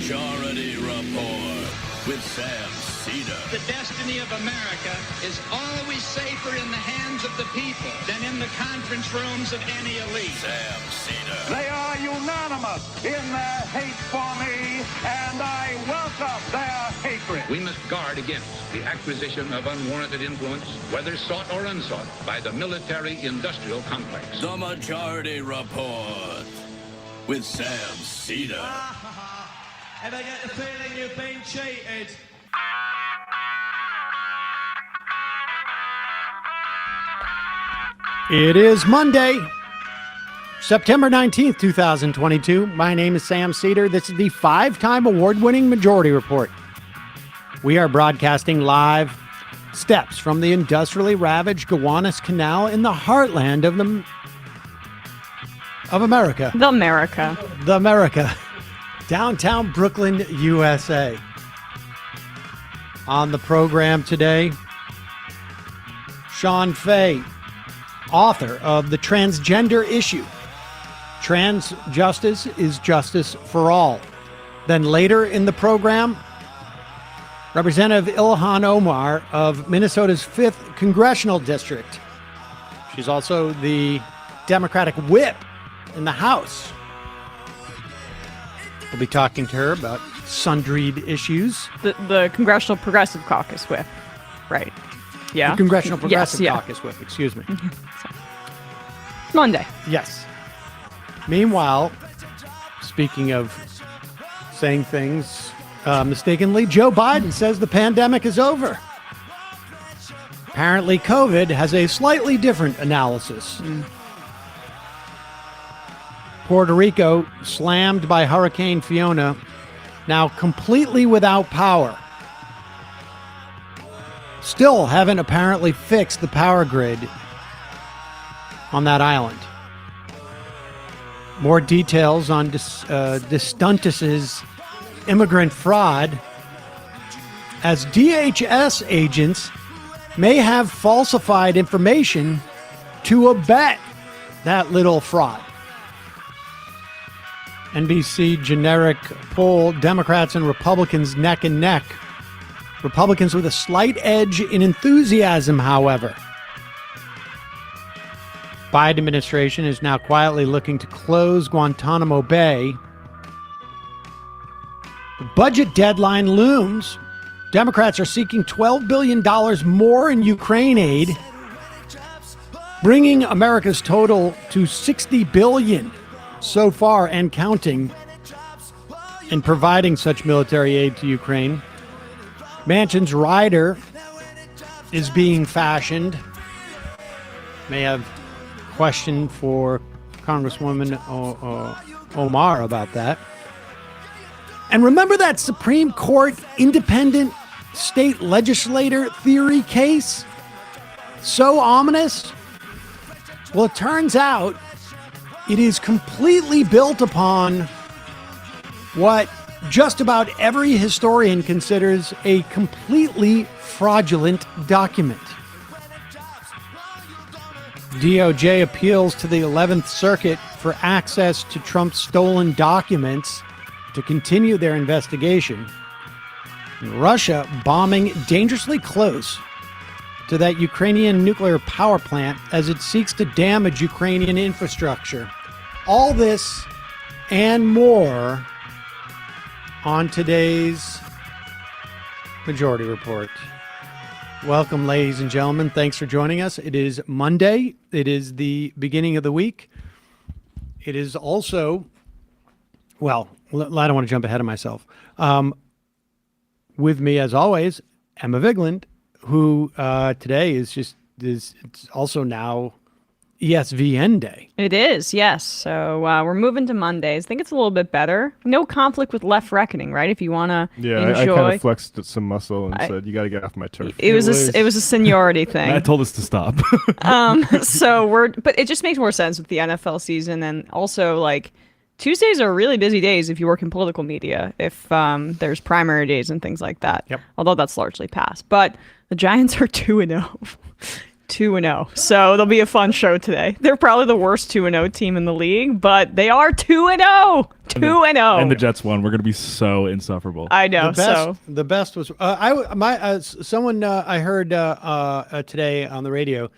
Majority Report with Sam Seder. The destiny of America is always safer in the hands of the people than in the conference rooms of any elite. Sam Seder. They are unanimous in their hate for me, and I welcome their hatred. We must guard against the acquisition of unwarranted influence, whether sought or unsought, by the military-industrial complex. The Majority Report with Sam Seder. And I get the feeling you've been cheated. It is Monday, September 19th, 2022. My name is Sam Seder. This is the 5-time award-winning Majority Report. We are broadcasting live steps from the industrially ravaged Gowanus Canal in the heartland of America. The America. Downtown Brooklyn, USA. On the program today, Shon Faye, author of The Transgender Issue. Trans justice is justice for all. Then later in the program, Representative Ilhan Omar of Minnesota's 5th Congressional District. She's also the Democratic whip in the House. We'll be talking to her about sundry issues. The Congressional Progressive Caucus whip, right? Yeah. The Congressional Progressive Yes, yeah. Caucus whip, excuse me. It's Monday. Yes. Meanwhile, speaking of saying things mistakenly, Joe Biden says the pandemic is over. Apparently, COVID has a slightly different analysis. Puerto Rico, slammed by Hurricane Fiona, now completely without power. Still haven't apparently fixed the power grid on that island. More details on DeSantis's immigrant fraud, as DHS agents may have falsified information to abet that little fraud. NBC generic poll, Democrats and Republicans neck and neck. Republicans with a slight edge in enthusiasm, however. Biden administration is now quietly looking to close Guantanamo Bay. The budget deadline looms. Democrats are seeking $12 billion more in Ukraine aid, bringing America's total to $60 billion so far and counting in providing such military aid to Ukraine. Manchin's rider is being fashioned. May have question for Congresswoman Omar about that. And remember that Supreme Court independent state legislator theory case? So ominous? Well, it turns out it is completely built upon what just about every historian considers a completely fraudulent document. DOJ appeals to the 11th Circuit for access to Trump's stolen documents to continue their investigation. And Russia bombing dangerously close to that Ukrainian nuclear power plant as it seeks to damage Ukrainian infrastructure. All this and more on today's Majority Report. Welcome, ladies and gentlemen. Thanks for joining us. It is Monday. It is the beginning of the week. It is also, well, I don't want to jump ahead of myself. With me, as always, Emma Vigland, who today is it's also now ESVN Day. It is, yes. So we're moving to Mondays. I think it's a little bit better. No conflict with Left Reckoning, right? If you want to I enjoy. kind of flexed some muscle and said, you got to get off my turf. It was a seniority thing. Matt told us to stop. But it just makes more sense with the NFL season. And also, like, Tuesdays are really busy days if you work in political media, if there's primary days and things like that. Yep. Although that's largely passed. But the Giants are 2-0. 2-0. So it'll be a fun show today. They're probably the worst 2-0 team in the league, but they are 2-0. 2-0. And the Jets won. We're going to be so insufferable. I know. The best was someone I heard today on the radio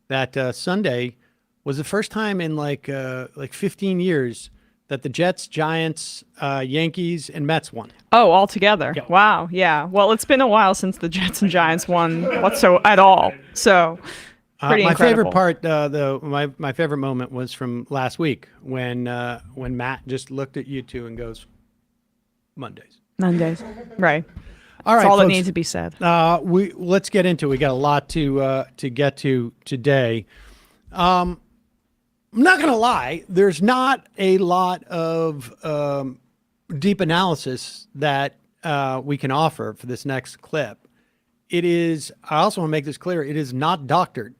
that Sunday was the first time in like 15 years that the Jets, Giants, Yankees, and Mets won. Oh, all together. Yeah. Wow. Yeah. Well, it's been a while since the Jets and Giants won at all. So pretty my incredible. favorite part, though, my favorite moment was from last week when Matt just looked at you two and goes, Mondays. Right. All right, That's all that folks, needs to be said. let's get into it. We got a lot to get to today. I'm not going to lie. There's not a lot of deep analysis that we can offer for this next clip. It is, I also want to make this clear, it is not doctored.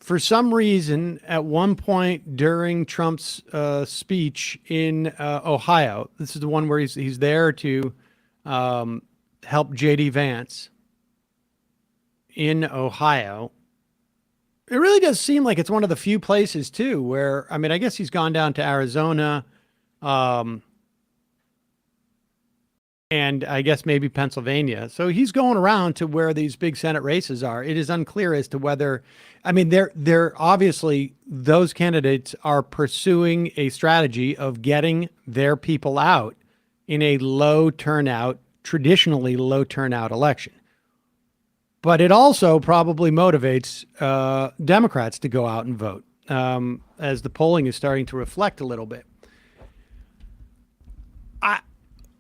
For some reason, at one point during Trump's speech in Ohio, this is the one where he's there to help J.D. Vance in Ohio. It really does seem like it's one of the few places, too, where, I mean, I guess he's gone down to Arizona and I guess maybe Pennsylvania. So he's going around to where these big Senate races are. It is unclear as to whether, I mean, they're obviously, those candidates are pursuing a strategy of getting their people out in a low turnout, traditionally low turnout election. But it also probably motivates Democrats to go out and vote, as the polling is starting to reflect a little bit.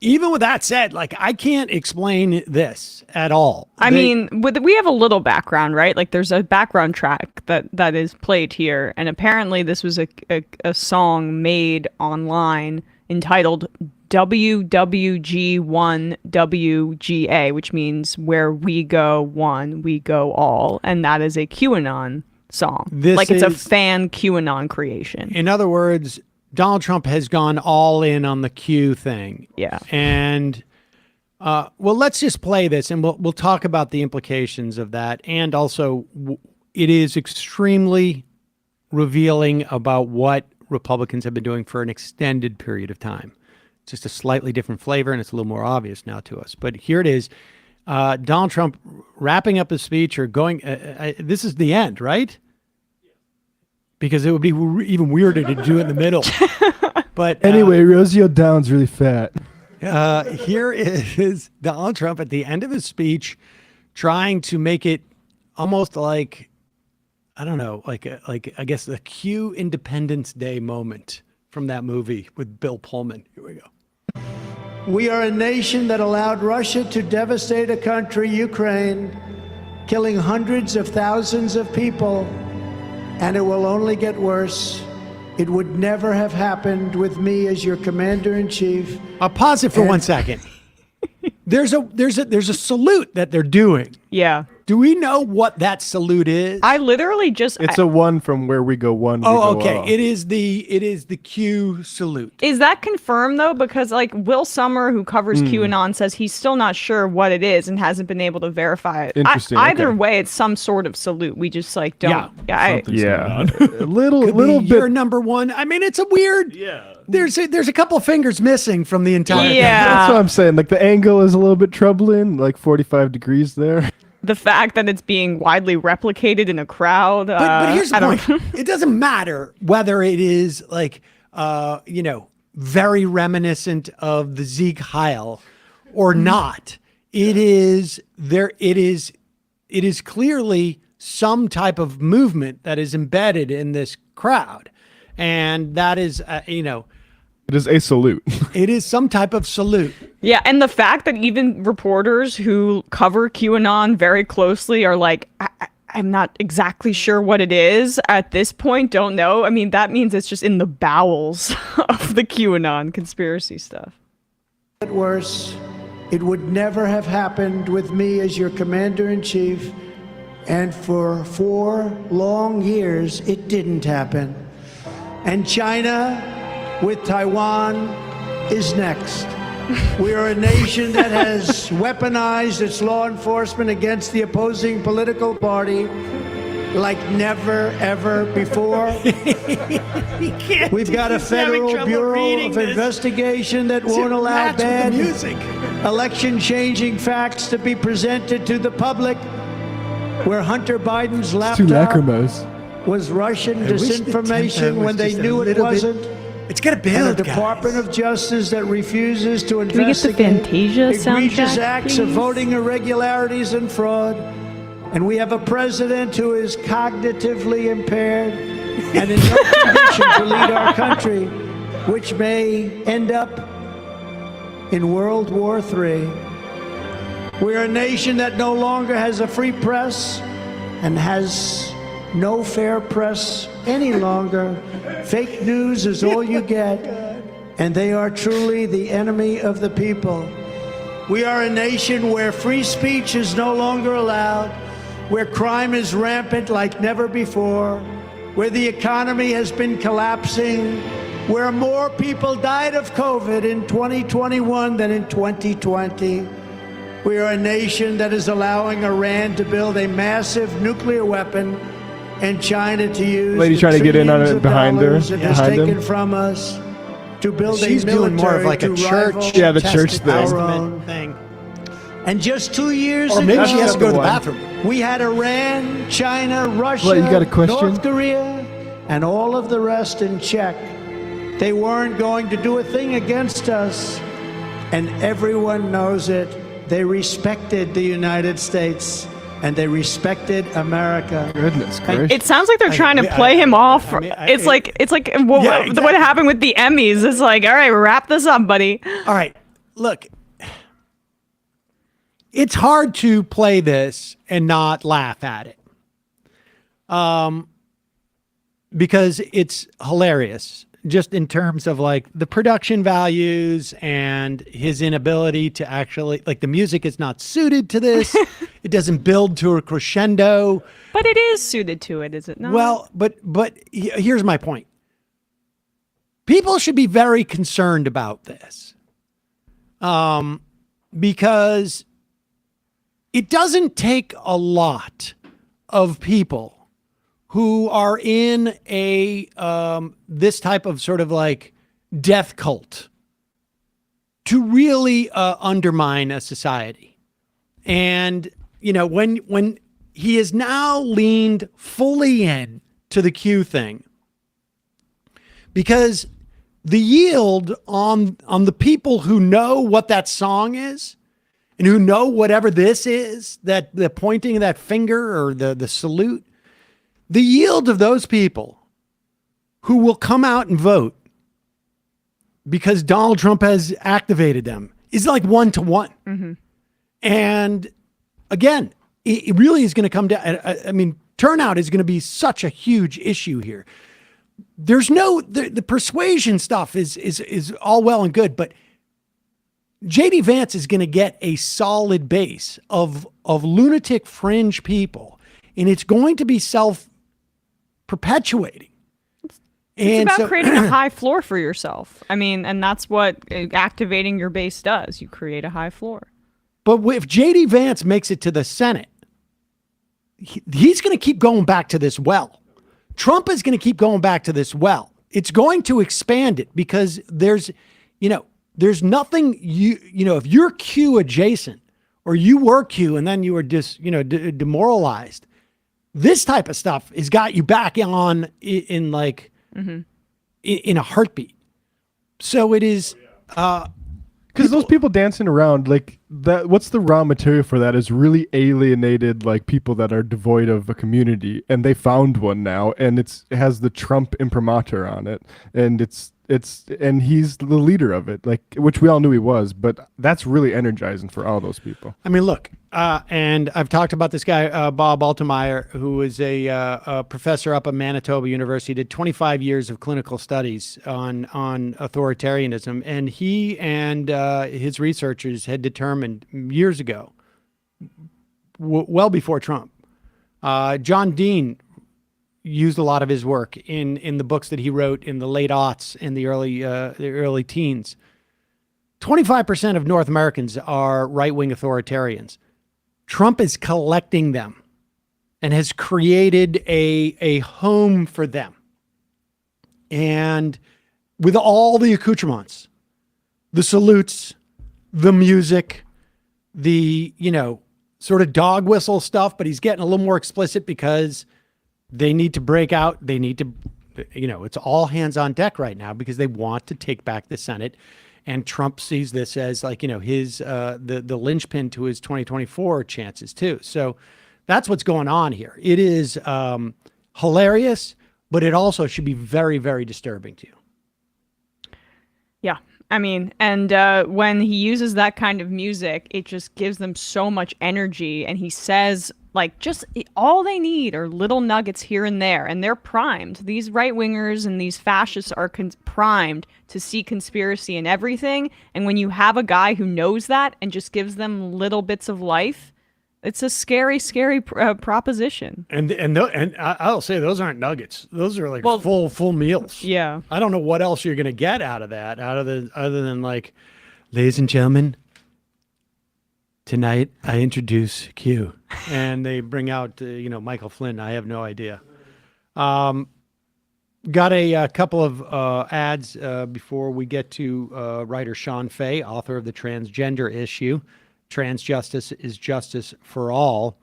Even with that said, like, I can't explain this at all. I mean, we have a little background, right? Like, there's a background track that is played here, and apparently this was a song made online entitled WWG1WGA, which means where we go one, we go all. And that is a QAnon song. It's a fan QAnon creation. In other words, Donald Trump has gone all in on the Q thing. Yeah. And, well, let's just play this and we'll talk about the implications of that. And also, it is extremely revealing about what Republicans have been doing for an extended period of time. Just a slightly different flavor, and it's a little more obvious now to us. But here it is. Donald Trump wrapping up his speech or going, this is the end, right? Because it would be even weirder to do it in the middle. But anyway, Rosie O'Donnell's really fat. Here is Donald Trump at the end of his speech trying to make it almost like, I don't know, like I guess the Q Independence Day moment from that movie with Bill Pullman. Here we go. We are a nation that allowed Russia to devastate a country, Ukraine, killing hundreds of thousands of people, and it will only get worse. It would never have happened with me as your commander-in-chief. I'll pause it for 1 second. There's a salute that they're doing. Yeah. Do we know what that salute is? I literally just... It's a one from where we go one. Oh, we go okay. all. It is the Q salute. Is that confirmed, though? Because, like, Will Sommer, who covers QAnon, says he's still not sure what it is and hasn't been able to verify it. Interesting. Either Okay. way, it's some sort of salute. We just, like, don't... Yeah. A little bit. You're number one. I mean, it's a weird... Yeah. There's a couple of fingers missing from the entire thing. That's what I'm saying. Like, the angle is a little bit troubling, like 45 degrees there. The fact that it's being widely replicated in a crowd. But here's the point. It doesn't matter whether it is like, very reminiscent of the Zeke Heil or not. It is clearly some type of movement that is embedded in this crowd. And that is, It is a salute. it is some type of salute. Yeah, and the fact that even reporters who cover QAnon very closely are like, I'm not exactly sure what it is at this point, don't know. I mean, that means it's just in the bowels of the QAnon conspiracy stuff. Worse, it would never have happened with me as your commander-in-chief, and for 4 long years, it didn't happen. And China, with Taiwan, is next. We are a nation that has weaponized its law enforcement against the opposing political party, like never, ever before. We've got a Federal Bureau of Investigation that won't allow bad election-changing facts to be presented to the public, where Hunter Biden's Two laptop lacrimos. was Russian disinformation when they knew it wasn't. It's gonna And build, a Department of Justice that refuses to we get the investigate Fantasia egregious soundtrack, acts of please? voting irregularities and fraud. And we have a president who is cognitively impaired and in no condition to lead our country, which may end up in World War III. We're a nation that no longer has a free press and has no fair press any longer. Fake news is all you get, and they are truly the enemy of the people. We are a nation where free speech is no longer allowed, where crime is rampant like never before, where the economy has been collapsing, where more people died of COVID in 2021 than in 2020. We are a nation that is allowing Iran to build a massive nuclear weapon and China to use Lady the trying to get in on trillions it of behind her, dollars it has behind taken him. from us to build She's a doing more of military like a to church, rival Yeah, the church thing. our own. thing. And just 2 years Or ago, maybe she has to go to the One. bathroom. we had Iran, China, Russia, What, you got a question? North Korea, and all of the rest in check. They weren't going to do a thing against us, and everyone knows it. They respected the United States, and they respected America. Goodness gracious. It sounds like they're trying to play him off. It's like what, Yeah, what exactly. happened with the Emmys. It's like, all right, wrap this up, buddy. All right, look, it's hard to play this and not laugh at it, because it's hilarious. Just in terms of like the production values and his inability to actually, like, the music is not suited to this. It doesn't build to a crescendo. But it is suited to it, is it not? Well, but here's my point. People should be very concerned about this, because it doesn't take a lot of people who are in a this type of sort of like death cult to really undermine a society. And you know, when he is now leaned fully in to the Q thing, because the yield on the people who know what that song is and who know whatever this is, that the pointing of that finger or the salute, the yield of those people who will come out and vote because Donald Trump has activated them is like 1-to-1. Mm-hmm. And again, it really is going to come down. I mean, turnout is going to be such a huge issue here. There's no, the persuasion stuff is all well and good, but JD Vance is going to get a solid base of lunatic fringe people, and it's going to be self-perpetuating. It's about creating a high floor for yourself. I mean, and that's what activating your base does. You create a high floor. But if JD Vance makes it to the Senate, he's going to keep going back to this well. Trump is going to keep going back to this well. It's going to expand it because there's nothing if you're Q adjacent or you were Q and then you were demoralized, this type of stuff has got you back on in like in a heartbeat. So it is, because those people dancing around like that, what's the raw material for that is really alienated, like people that are devoid of a community, and they found one now, and it has the Trump imprimatur on it, and and he's the leader of it, like, which we all knew he was, but that's really energizing for all those people. I mean, look, and I've talked about this guy, Bob Altemeyer, who is a professor up at Manitoba University, did 25 years of clinical studies on authoritarianism. And he and his researchers had determined years ago, well before Trump, John Dean used a lot of his work in the books that he wrote in the late aughts and the early teens. 25% of North Americans are right-wing authoritarians. Trump is collecting them and has created a home for them. And with all the accoutrements, the salutes, the music, the, sort of dog whistle stuff, but he's getting a little more explicit because they need to break out. They need to, it's all hands on deck right now because they want to take back the Senate. And Trump sees this as his, the linchpin to his 2024 chances too. So that's what's going on here. It is hilarious, but it also should be very, very disturbing to you. Yeah. I mean, and when he uses that kind of music, it just gives them so much energy. And he says, just all they need are little nuggets here and there. And they're primed. These right-wingers and these fascists are primed to see conspiracy in everything. And when you have a guy who knows that and just gives them little bits of life, it's a scary, scary proposition. And I'll say those aren't nuggets. Those are full meals. Yeah. I don't know what else you're going to get out of that, other than ladies and gentlemen, tonight I introduce Q, and they bring out Michael Flynn. I have no idea. Got a couple of ads before we get to writer Shon Faye, author of the Transgender Issue. Trans justice is justice for all.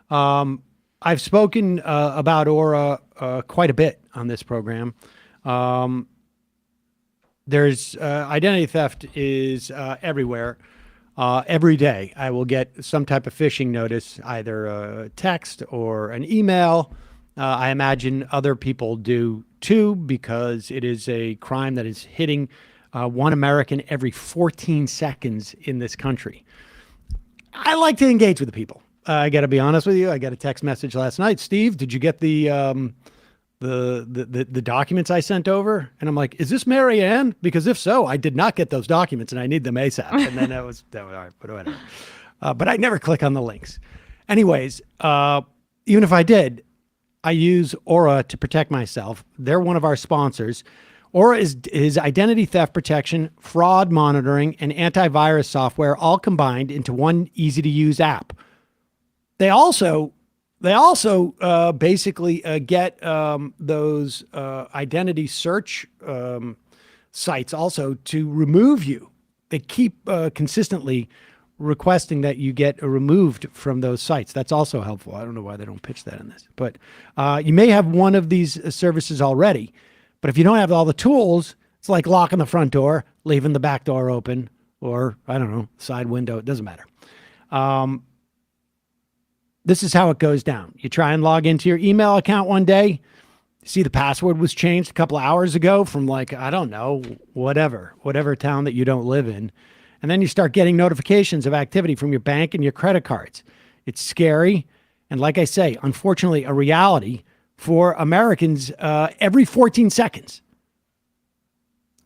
I've spoken about Aura quite a bit on this program. There's identity theft is everywhere. Every day I will get some type of phishing notice, either a text or an email. I imagine other people do too, because it is a crime that is hitting one American every 14 seconds in this country. I like to engage with the people. I got to be honest with you. I got a text message last night. Steve, did you get the documents I sent over? And I'm like, is this Mary Ann? Because if so, I did not get those documents and I need them ASAP. And then that was all right, but whatever. But I never click on the links. Anyways, even if I did, I use Aura to protect myself. They're one of our sponsors. Aura is identity theft protection, fraud monitoring, and antivirus software all combined into one easy-to-use app. They also basically get those identity search sites also to remove you. They keep consistently requesting that you get removed from those sites. That's also helpful. I don't know why they don't pitch that in this, but you may have one of these services already. But if you don't have all the tools, it's like locking the front door, leaving the back door open, or, I don't know, side window. It doesn't matter. This is how it goes down. You try and log into your email account one day. See the password was changed a couple of hours ago from I don't know, whatever town that you don't live in. And then you start getting notifications of activity from your bank and your credit cards. It's scary. And like I say, unfortunately, a reality for Americans every 14 seconds.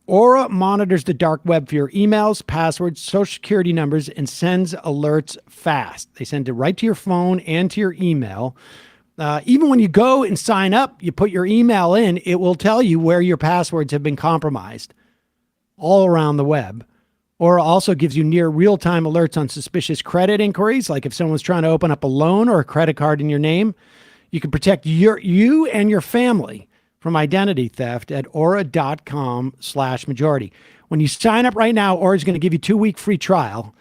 Aura monitors the dark web for your emails, passwords, social security numbers, and sends alerts fast. They send it right to your phone and to your email. Even when you go and sign up, you put your email in, it will tell you where your passwords have been compromised all around the web. Aura also gives you near real-time alerts on suspicious credit inquiries, like if someone's trying to open up a loan or a credit card in your name. You can protect you and your family from identity theft at aura.com/majority. When you sign up right now, Aura is going to give you a 2-week free trial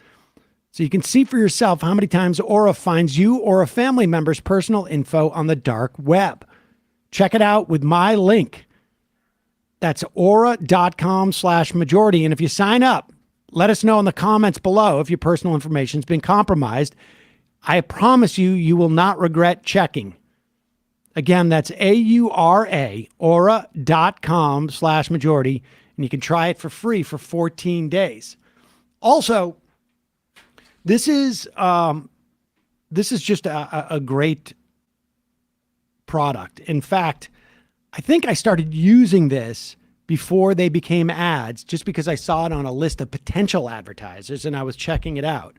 so you can see for yourself how many times Aura finds you or a family member's personal info on the dark web. Check it out with my link. That's aura.com/majority. And if you sign up, let us know in the comments below if your personal information has been compromised. I promise you, you will not regret checking. Again, that's AURA, aura.com/majority, and you can try it for free for 14 days. Also, this is just a great product. In fact, I think I started using this before they became ads, just because I saw it on a list of potential advertisers and I was checking it out.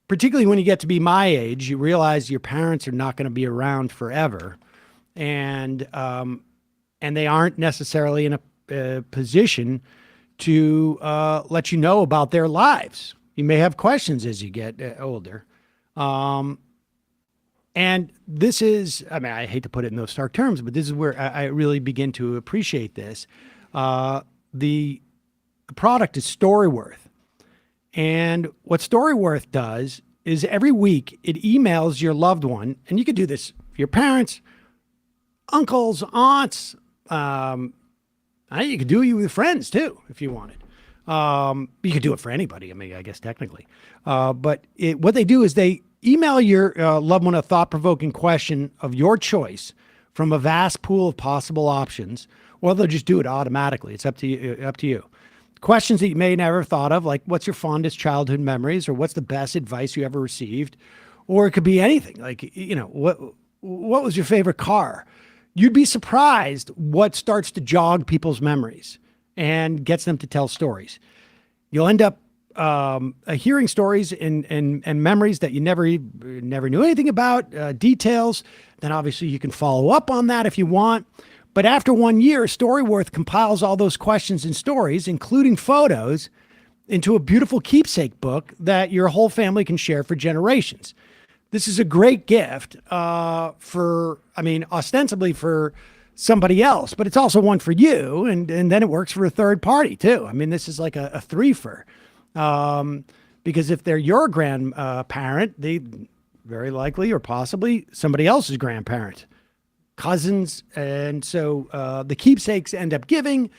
Particularly when you get to be my age, you realize your parents are not going to be around forever, and they aren't necessarily in a position to let you know about their lives. You may have questions as you get older. And this is, I mean, I hate to put it in those stark terms, but this is where I really begin to appreciate this. The product is Storyworth. And what Storyworth does is every week it emails your loved one, and you could do this for your parents, uncles, aunts. You could do it with friends too, if you wanted. You could do it for anybody. I mean, I guess technically. But what they do is they email your loved one a thought-provoking question of your choice from a vast pool of possible options, or they'll just do it automatically. It's up to you. Questions that you may never have thought of, like what's your fondest childhood memories, or what's the best advice you ever received, or it could be anything. Like, what was your favorite car? You'd be surprised what starts to jog people's memories and gets them to tell stories. You'll end up hearing stories and memories that you never knew anything about, details. Then obviously you can follow up on that if you want. But after 1 year, Storyworth compiles all those questions and stories, including photos, into a beautiful keepsake book that your whole family can share for generations. This is a great gift ostensibly for somebody else, but it's also one for you. And then it works for a third party too. I mean, this is like a threefer. Because if they're your grandparent, they very likely or possibly somebody else's grandparent, cousins. And so the keepsakes end up giving.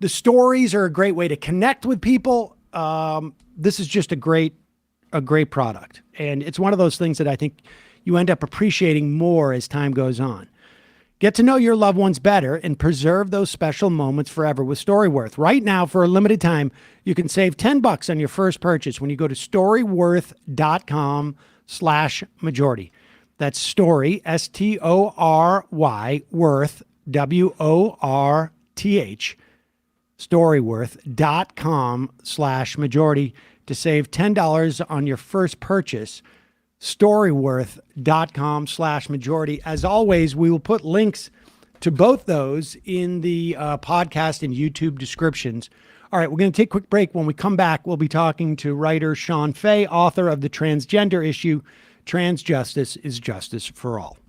The stories are a great way to connect with people. This is just a great product. And it's one of those things that I think you end up appreciating more as time goes on. Get to know your loved ones better and preserve those special moments forever with Storyworth. Right now, for a limited time, you can save $10 on your first purchase when you go to storyworth.com/majority. That's story, STORY, worth, WORTH, storyworth.com/majority to save $10 on your first purchase. Storyworth.com/majority. As always, we will put links to both those in the podcast and YouTube descriptions. All right, we're going to take a quick break. When we come back, we'll be talking to writer Shon Faye, author of The Transgender Issue, Trans Justice is Justice for All.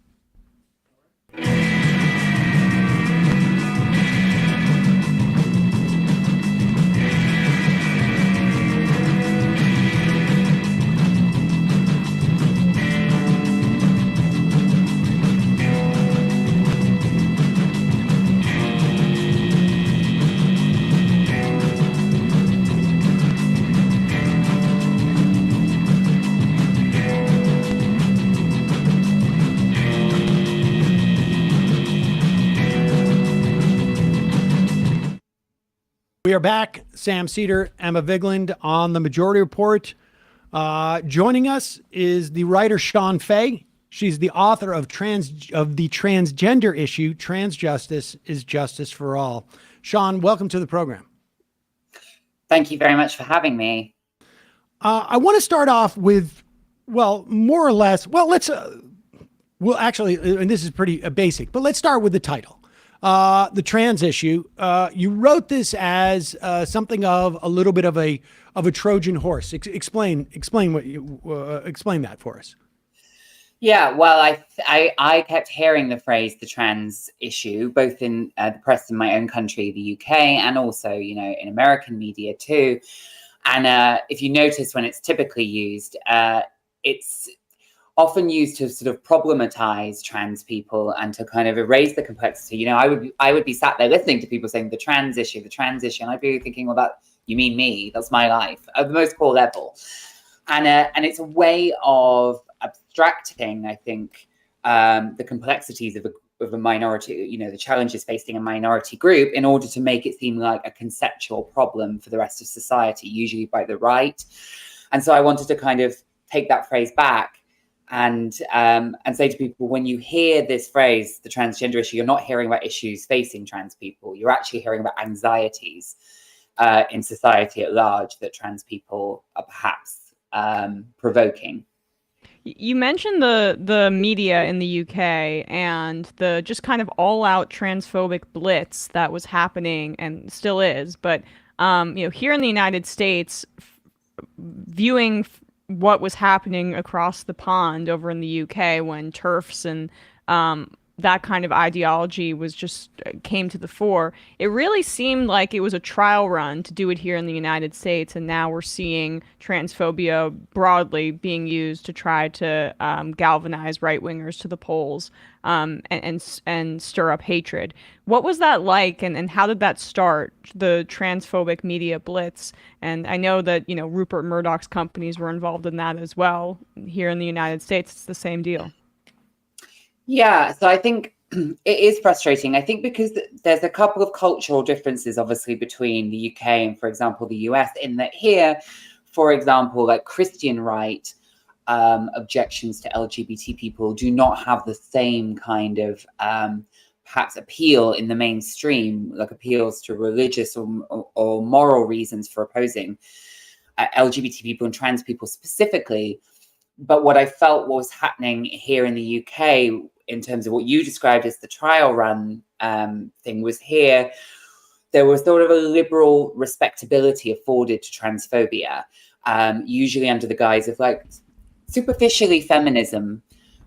We are back. Sam Seder, Emma Vigland on the Majority Report. Joining us is the writer Shon Faye. She's the author of the Transgender Issue, Trans Justice is Justice for All. Shon, welcome to the program. Thank you very much for having me. I want to start off with, more or less, actually, and this is pretty basic, but let's start with the title. The Trans Issue. You wrote this as something of a little bit of a Trojan horse. Explain that for us. Yeah, well, I kept hearing the phrase "the trans issue" both in the press in my own country, the UK, and also in American media too. And if you notice, when it's typically used, it's often used to sort of problematize trans people and to kind of erase the complexity. I would be sat there listening to people saying the trans issue, and I'd be thinking, well, you mean me? That's my life at the most core level. And it's a way of abstracting, I think, the complexities of a minority, the challenges facing a minority group, in order to make it seem like a conceptual problem for the rest of society, usually by the right. And so I wanted to kind of take that phrase back and say to people, when you hear this phrase, the transgender issue, you're not hearing about issues facing trans people. You're actually hearing about anxieties in society at large that trans people are perhaps provoking. You mentioned the media in the UK and the just kind of all-out transphobic blitz that was happening and still is. But here in the United States, viewing what was happening across the pond over in the UK when TERFs and that kind of ideology was just came to the fore. It really seemed like it was a trial run to do it here in the United States, and now we're seeing transphobia broadly being used to try to galvanize right wingers to the polls and stir up hatred. What was that like, and how did that start? The transphobic media blitz, and I know that Rupert Murdoch's companies were involved in that as well. Here in the United States, it's the same deal. Yeah, so I think it is frustrating. I think because there's a couple of cultural differences, obviously, between the UK and, for example, the US, in that here, for example, like Christian right objections to LGBT people do not have the same kind of perhaps appeal in the mainstream, like appeals to religious or moral reasons for opposing LGBT people and trans people specifically. But what I felt was happening here in the UK, in terms of what you described as the trial run thing, was here there was sort of a liberal respectability afforded to transphobia, usually under the guise of like superficially feminism,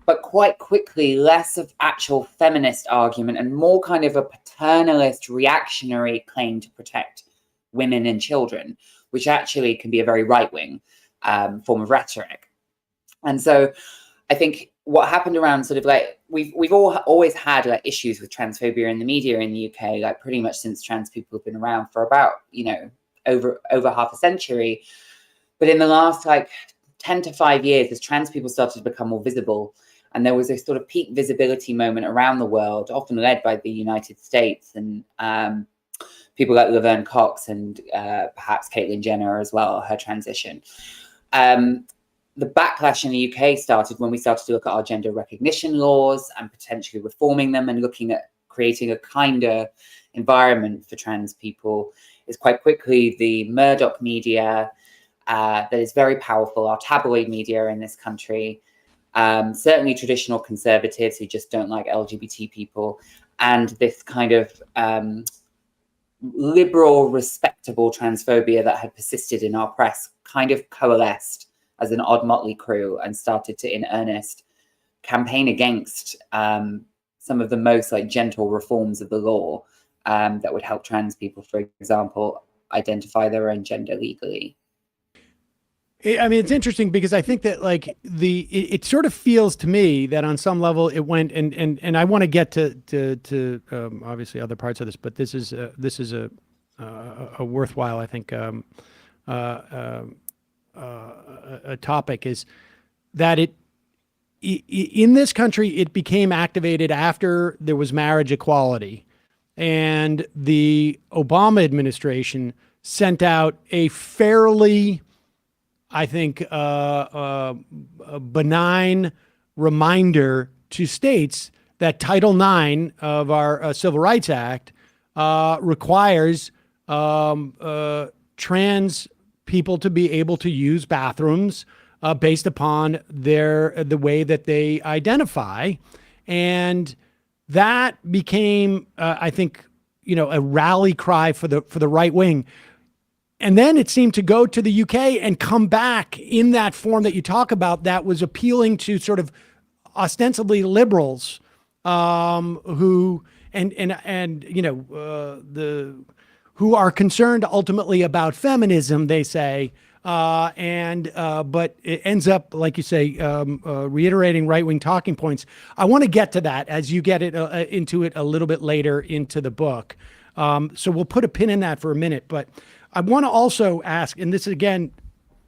but quite quickly less of actual feminist argument and more kind of a paternalist reactionary claim to protect women and children, which actually can be a very right-wing form of rhetoric. And so I think what happened around sort of like we've always had like issues with transphobia in the media in the UK, like pretty much since trans people have been around for about over half a century. But in the last like 10 to 5 years, as trans people started to become more visible, and there was a sort of peak visibility moment around the world, often led by the United States and people like Laverne Cox and perhaps Caitlyn Jenner as well, her transition. The backlash in the UK started when we started to look at our gender recognition laws and potentially reforming them and looking at creating a kinder environment for trans people. Is quite quickly the Murdoch media that is very powerful, our tabloid media in this country, certainly traditional conservatives who just don't like LGBT people, and this kind of liberal, respectable transphobia that had persisted in our press kind of coalesced as an odd motley crew and started to, in earnest, campaign against some of the most like gentle reforms of the law that would help trans people, for example, identify their own gender legally. I mean, it's interesting because I think that like it sort of feels to me that on some level it went and I want to get to obviously other parts of this, but this is a worthwhile, I think, a topic is that in this country, it became activated after there was marriage equality, and the Obama administration sent out a fairly, I think, a benign reminder to states that Title IX of our Civil Rights Act requires trans people to be able to use bathrooms based upon the way that they identify. And that became, I think, a rally cry for the right wing. And then it seemed to go to the UK and come back in that form that you talk about that was appealing to sort of ostensibly liberals who who are concerned ultimately about feminism, they say, but it ends up, like you say, reiterating right-wing talking points. I want to get to that as you get into it a little bit later into the book. So we'll put a pin in that for a minute. But I want to also ask, and this again,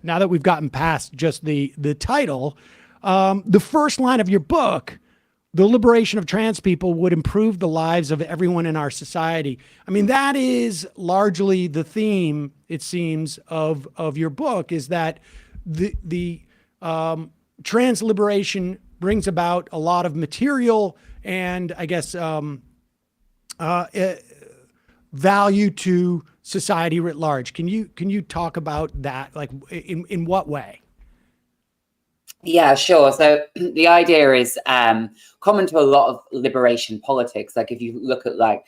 now that we've gotten past just the title, the first line of your book, the liberation of trans people would improve the lives of everyone in our society. I mean, that is largely the theme, it seems, of your book, is that the trans liberation brings about a lot of material and, I guess, value to society writ large. Can you talk about that? Like, in what way? Yeah, sure. So the idea is common to a lot of liberation politics. Like if you look at like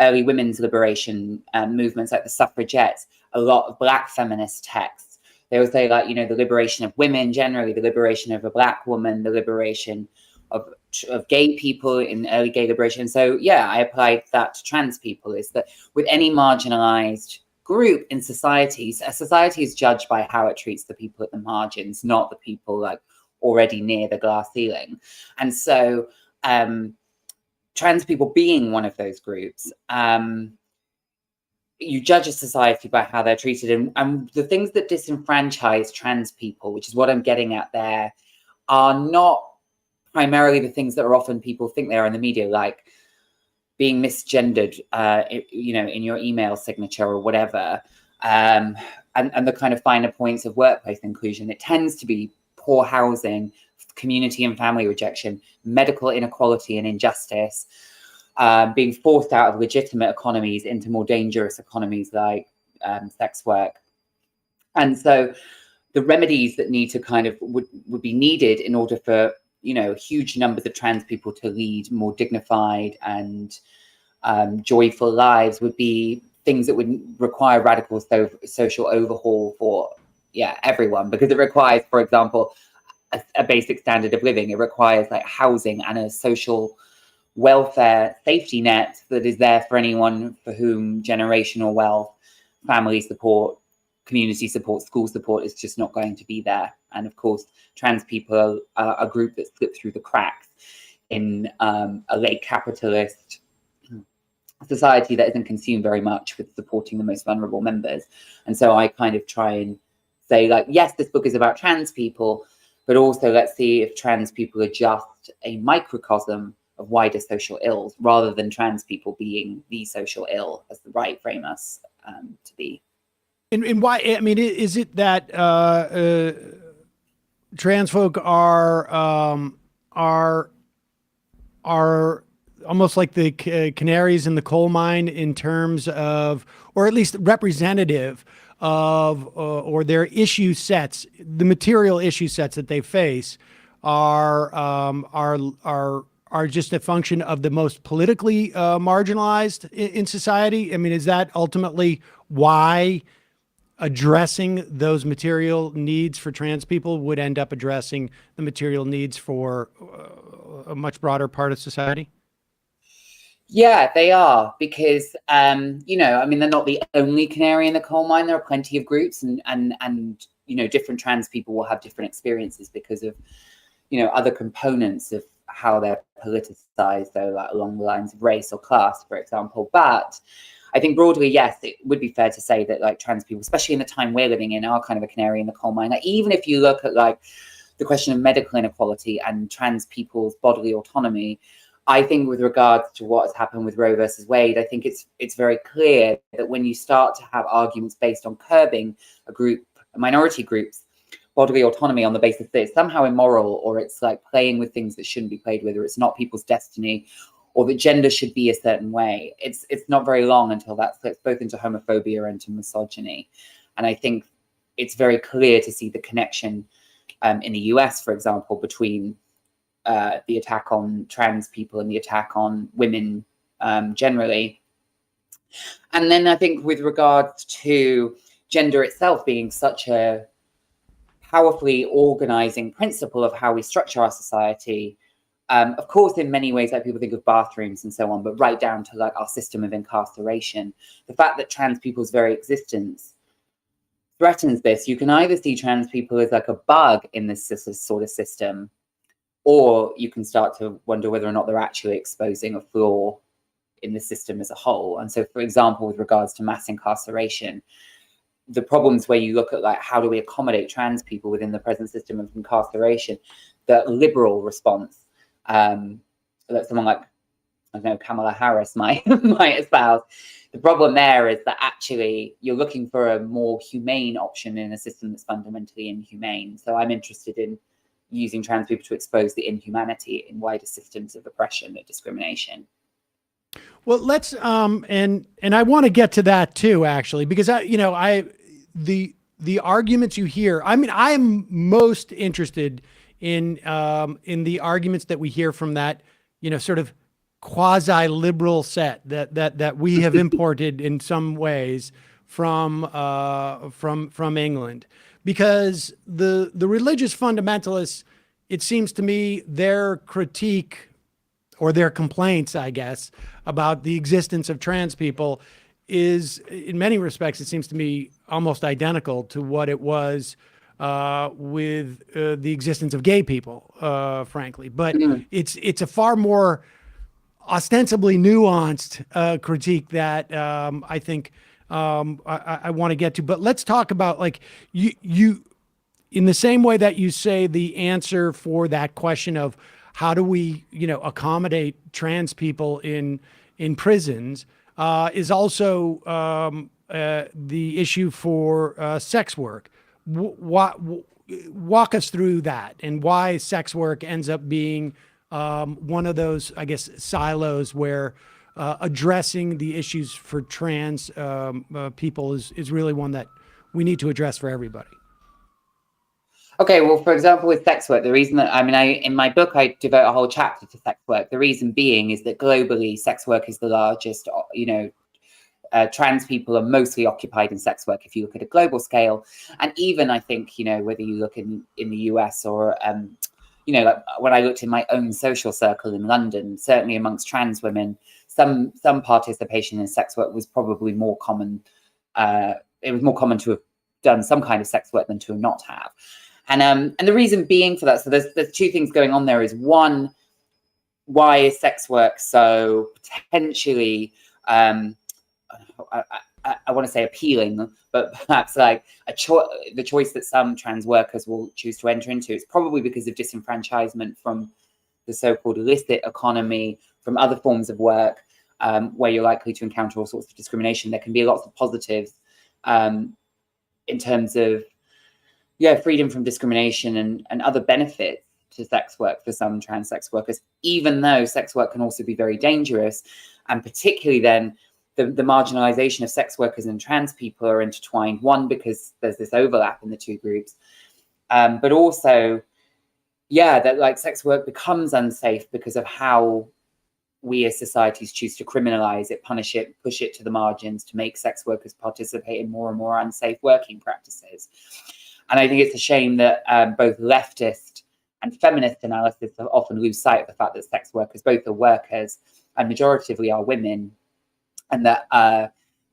early women's liberation movements like the suffragettes, a lot of Black feminist texts, They will say, like, you know, the liberation of women generally, the liberation of a Black woman, the liberation of gay people in early gay liberation. So yeah, I applied that to trans people, is that with any marginalized group in societies, a society is judged by how it treats the people at the margins, not the people like already near the glass ceiling. And so trans people being one of those groups, you judge a society by how they're treated. And the things that disenfranchise trans people, which is what I'm getting at there, are not primarily the things that are often people think they are in the media, like being misgendered, you know, in your email signature or whatever, and the kind of finer points of workplace inclusion. It tends to be poor housing, community and family rejection, medical inequality and injustice, being forced out of legitimate economies into more dangerous economies like sex work. And so the remedies that need to kind of would be needed in order for, you know, huge numbers of trans people to lead more dignified and joyful lives would be things that would require radical social overhaul for, everyone, because it requires, for example, a basic standard of living. It requires like housing and a social welfare safety net that is there for anyone for whom generational wealth, family support, community support, school support is just not going to be there. And of course, trans people are a group that slipped through the cracks in a late capitalist society that isn't consumed very much with supporting the most vulnerable members. And so I kind of try and say, like, yes, this book is about trans people, but also let's see if trans people are just a microcosm of wider social ills, rather than trans people being the social ill, as the right frame us to be. And why? I mean, is it that trans folk are almost like the canaries in the coal mine in terms of, or at least representative of, or their issue sets, the material issue sets that they face are just a function of the most politically marginalized in society? I mean, is that ultimately why addressing those material needs for trans people would end up addressing the material needs for a much broader part of society? Yeah, they are, because, you know, I mean, they're not the only canary in the coal mine. There are plenty of groups and you know, different trans people will have different experiences because of, you know, other components of how they're politicized, though, like along the lines of race or class, for example. But I think broadly, yes, it would be fair to say that like trans people, especially in the time we're living in, are kind of a canary in the coal mine. Like, even if you look at like the question of medical inequality and trans people's bodily autonomy, I think with regards to what has happened with Roe versus Wade, I think it's very clear that when you start to have arguments based on curbing a minority group's bodily autonomy on the basis that it's somehow immoral, or it's like playing with things that shouldn't be played with, or it's not people's destiny, or that gender should be a certain way, it's not very long until that slips both into homophobia and to misogyny. And I think it's very clear to see the connection in the US, for example, between the attack on trans people and the attack on women generally. And then I think with regards to gender itself being such a powerfully organizing principle of how we structure our society, of course, in many ways, like people think of bathrooms and so on, but right down to like our system of incarceration, the fact that trans people's very existence threatens this. You can either see trans people as like a bug in this sort of system, or you can start to wonder whether or not they're actually exposing a flaw in the system as a whole. And so, for example, with regards to mass incarceration, the problems where you look at like how do we accommodate trans people within the present system of incarceration, the liberal response that someone like, I don't know, Kamala Harris might espouse. The problem there is that actually you're looking for a more humane option in a system that's fundamentally inhumane. So I'm interested in using trans people to expose the inhumanity in wider systems of oppression and discrimination. Well, let's and I want to get to that too, actually, because the arguments you hear. I mean, I'm most interested in the arguments that we hear from that, you know, sort of quasi-liberal set that we have imported in some ways from England. because the religious fundamentalists, it seems to me, their critique or their complaints, I guess, about the existence of trans people is, in many respects, it seems to me, almost identical to what it was with the existence of gay people, frankly. But it's a far more ostensibly nuanced critique that I think I want to get to. But let's talk about, like, you in the same way that you say the answer for that question of how do we, accommodate trans people in prisons, is also the issue for sex work. Walk us through that and why sex work ends up being one of those, I guess, silos where addressing the issues for trans people is really one that we need to address for everybody. Okay, well, for example, with sex work, the reason that, in my book, I devote a whole chapter to sex work. The reason being is that globally, sex work is the largest, trans people are mostly occupied in sex work if you look at a global scale. And even, I think, whether you look in the US or, like when I looked in my own social circle in London, certainly amongst trans women, some participation in sex work was probably more common. It was more common to have done some kind of sex work than to not have. And the reason being for that, so there's two things going on there. Is one, why is sex work so potentially, I want to say appealing, but perhaps like the choice that some trans workers will choose to enter into? It's probably because of disenfranchisement from the so-called illicit economy, from other forms of work, where you're likely to encounter all sorts of discrimination. There can be lots of positives in terms of freedom from discrimination and other benefits to sex work for some trans sex workers, even though sex work can also be very dangerous. And particularly then the marginalization of sex workers and trans people are intertwined, one, because there's this overlap in the two groups, but also, that like sex work becomes unsafe because of how we as societies choose to criminalize it, punish it, push it to the margins to make sex workers participate in more and more unsafe working practices. And I think it's a shame that both leftist and feminist analysis often lose sight of the fact that sex workers both are workers and majoritively are women, and that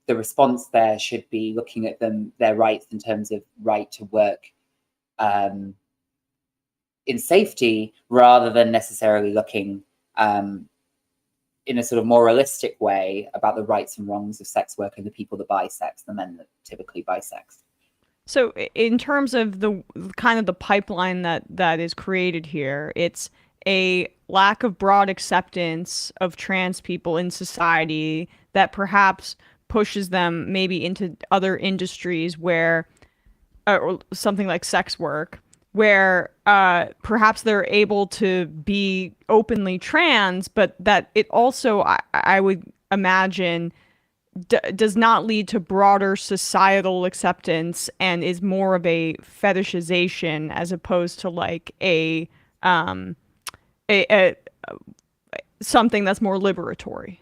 the response there should be looking at their rights in terms of right to work in safety, rather than necessarily looking in a sort of moralistic way about the rights and wrongs of sex work and the people that buy sex, the men that typically buy sex. So in terms of the kind of the pipeline that is created here, it's a lack of broad acceptance of trans people in society that perhaps pushes them maybe into other industries where, or something like sex work, where perhaps they're able to be openly trans, but that it also, I would imagine, does not lead to broader societal acceptance and is more of a fetishization as opposed to like a something that's more liberatory.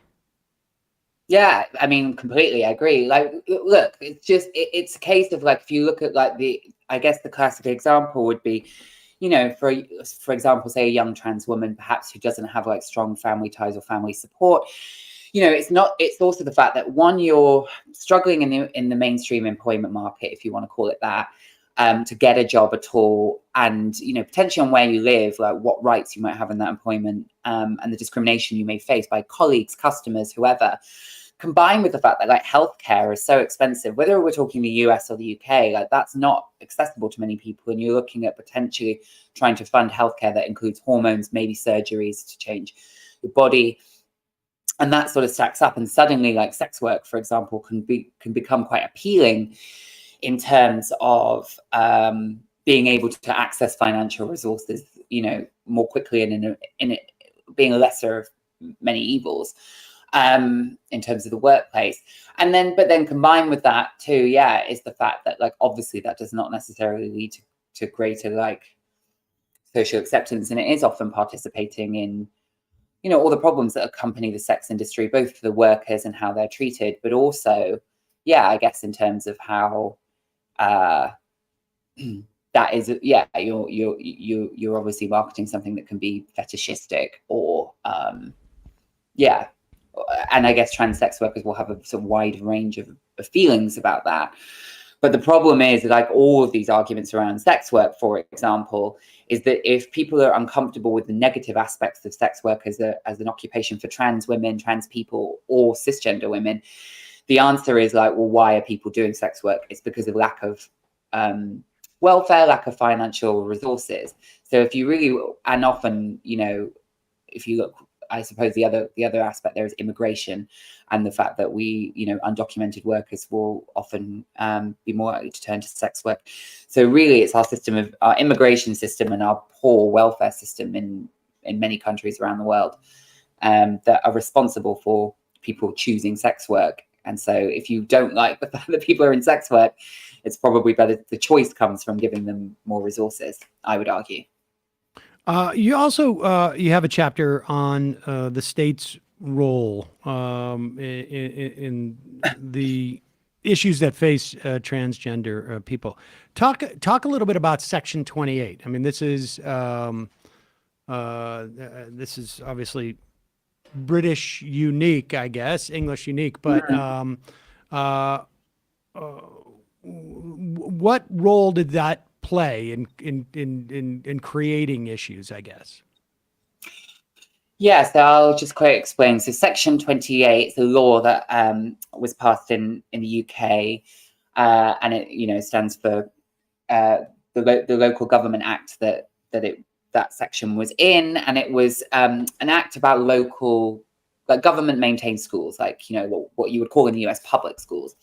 Yeah, I mean, completely agree. Like, look, it's just, it's a case of like, if you look at like I guess the classic example would be, for example, say a young trans woman, perhaps who doesn't have like strong family ties or family support. It's also the fact that, one, you're struggling in the mainstream employment market, if you want to call it that, to get a job at all, and potentially on where you live, like what rights you might have in that employment, and the discrimination you may face by colleagues, customers, whoever, combined with the fact that like healthcare is so expensive, whether we're talking the US or the UK, like that's not accessible to many people, and you're looking at potentially trying to fund healthcare that includes hormones, maybe surgeries to change your body. And that sort of stacks up, and suddenly, like sex work, for example, can become quite appealing in terms of being able to access financial resources, more quickly, and in it being a lesser of many evils in terms of the workplace. And then, but then combined with that too, is the fact that like obviously that does not necessarily lead to greater like social acceptance, and it is often participating in all the problems that accompany the sex industry, both for the workers and how they're treated, but also, I guess in terms of how that is, yeah, you're obviously marketing something that can be fetishistic or, yeah. And I guess trans sex workers will have a sort of wide range of feelings about that. But the problem is, like all of these arguments around sex work, for example, is that if people are uncomfortable with the negative aspects of sex work as an occupation for trans women, trans people, or cisgender women, the answer is like, well, why are people doing sex work? It's because of lack of welfare, lack of financial resources. So if you really, and often, you know, if you look, I suppose the other aspect there is immigration, and the fact that we, you know, undocumented workers will often be more likely to turn to sex work. So really, it's our immigration system and our poor welfare system in many countries around the world that are responsible for people choosing sex work. And so, if you don't like the fact that people are in sex work, it's probably better. The choice comes from giving them more resources, I would argue. You also you have a chapter on the state's role in the issues that face transgender people. Talk a little bit about Section 28. I mean, this is obviously British unique, I guess, English unique, but what role did that play in creating issues, I guess? Yeah, so I'll just quickly explain. So Section 28 is a law that was passed in the UK, and it, you know, stands for the Local Government Act that section was in, and it was an act about local, like government maintained schools, like, you know, what you would call in the US public schools.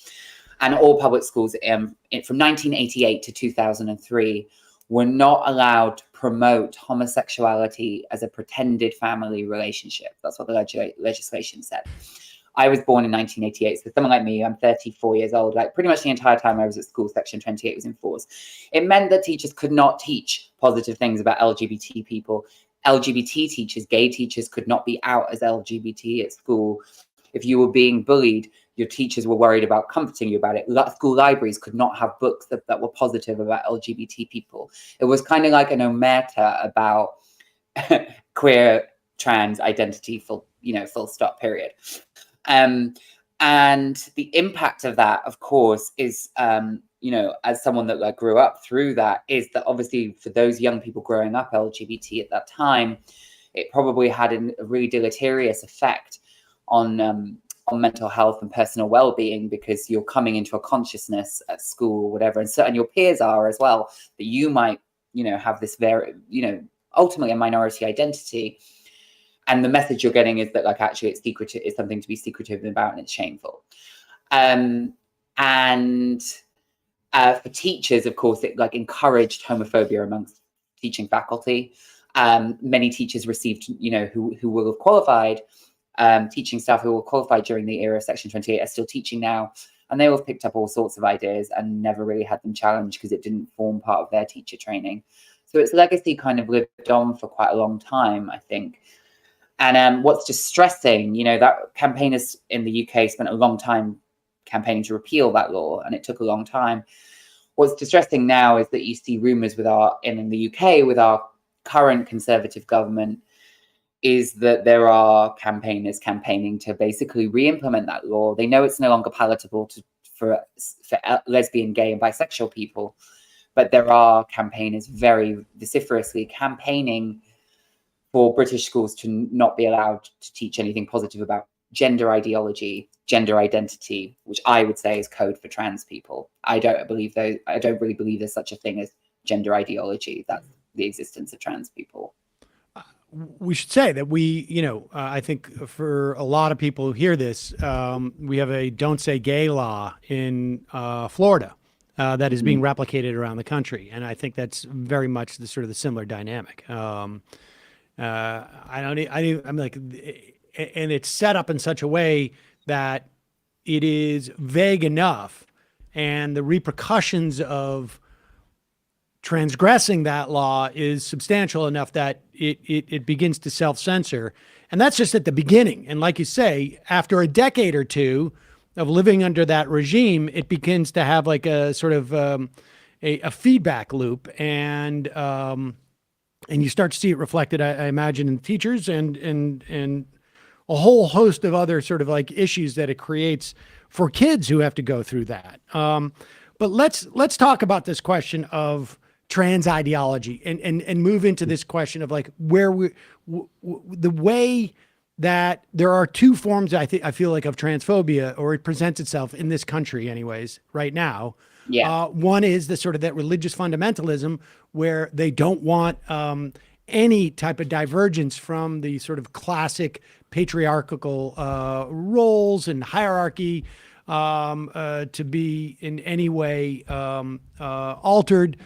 And all public schools from 1988 to 2003 were not allowed to promote homosexuality as a pretended family relationship. That's what the legislation said. I was born in 1988, so someone like me, I'm 34 years old. Like pretty much the entire time I was at school, Section 28 was in force. It meant that teachers could not teach positive things about LGBT people. LGBT teachers, gay teachers could not be out as LGBT at school. If you were being bullied, your teachers were worried about comforting you about it. School libraries could not have books that were positive about LGBT people. It was kind of like an omerta about queer trans identity, full stop, period. And the impact of that, of course, is, you know, as someone that like grew up through that, is that obviously for those young people growing up LGBT at that time, it probably had a really deleterious effect on mental health and personal well-being, because you're coming into a consciousness at school or whatever, and your peers are as well, that you might, you know, have this very, you know, ultimately a minority identity, and the message you're getting is that like actually it's secretive, it's something to be secretive about, and it's shameful. And for teachers, of course, it like encouraged homophobia amongst teaching faculty. Many teachers received, you know, who will have qualified. Teaching staff who were qualified during the era of Section 28 are still teaching now, and they all have picked up all sorts of ideas and never really had them challenged because it didn't form part of their teacher training. So its legacy kind of lived on for quite a long time, I think. And what's distressing, you know, that campaigners in the UK spent a long time campaigning to repeal that law, and it took a long time. What's distressing now is that you see rumours in the UK with our current Conservative government, is that there are campaigners campaigning to basically re-implement that law. They know it's no longer palatable for lesbian, gay, and bisexual people, but there are campaigners very vociferously campaigning for British schools to not be allowed to teach anything positive about gender ideology, gender identity, which I would say is code for trans people. I don't really believe there's such a thing as gender ideology. That's the existence of trans people. We should say that we, you know, I think for a lot of people who hear this, we have a don't say gay law in Florida that is being replicated around the country. And I think that's very much the sort of the similar dynamic. I'm like, and it's set up in such a way that it is vague enough, and the repercussions of transgressing that law is substantial enough that it begins to self-censor. And that's just at the beginning. And like you say, after a decade or two of living under that regime, it begins to have like a sort of a feedback loop, and you start to see it reflected, I imagine, in teachers and a whole host of other sort of like issues that it creates for kids who have to go through that. But let's talk about this question of trans ideology and move into this question of like where the way that there are two forms, I feel like, of transphobia, or it presents itself in this country anyways right now. Yeah. One is the sort of that religious fundamentalism where they don't want any type of divergence from the sort of classic patriarchal roles and hierarchy to be in any way altered.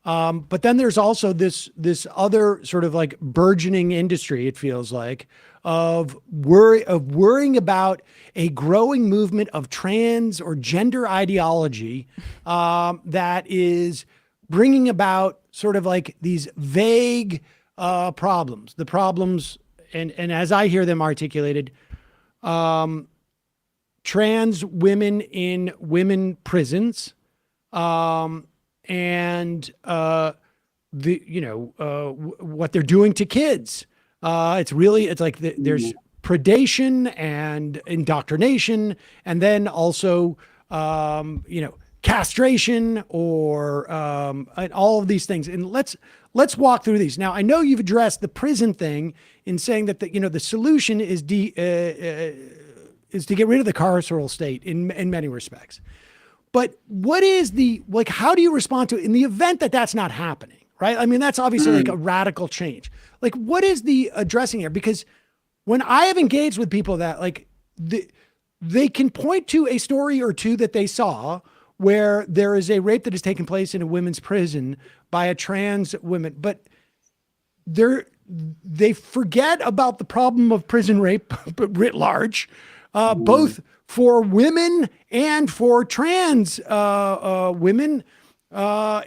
But then there's also this other sort of like burgeoning industry, it feels like, of worrying about a growing movement of trans or gender ideology that is bringing about sort of like these vague problems. The problems, and as I hear them articulated, trans women in women prisons, and what they're doing to kids. It's like there's predation and indoctrination, and then also castration or and all of these things. And let's walk through these. Now, I know you've addressed the prison thing in saying that the solution is to get rid of the carceral state in many respects. But what is how do you respond to it in the event that that's not happening, right? I mean, that's obviously like a radical change. Like, what is the addressing here? Because when I have engaged with people that they can point to a story or two that they saw where there is a rape that has taken place in a women's prison by a trans woman, but they forget about the problem of prison rape writ large, both for women and for trans women. So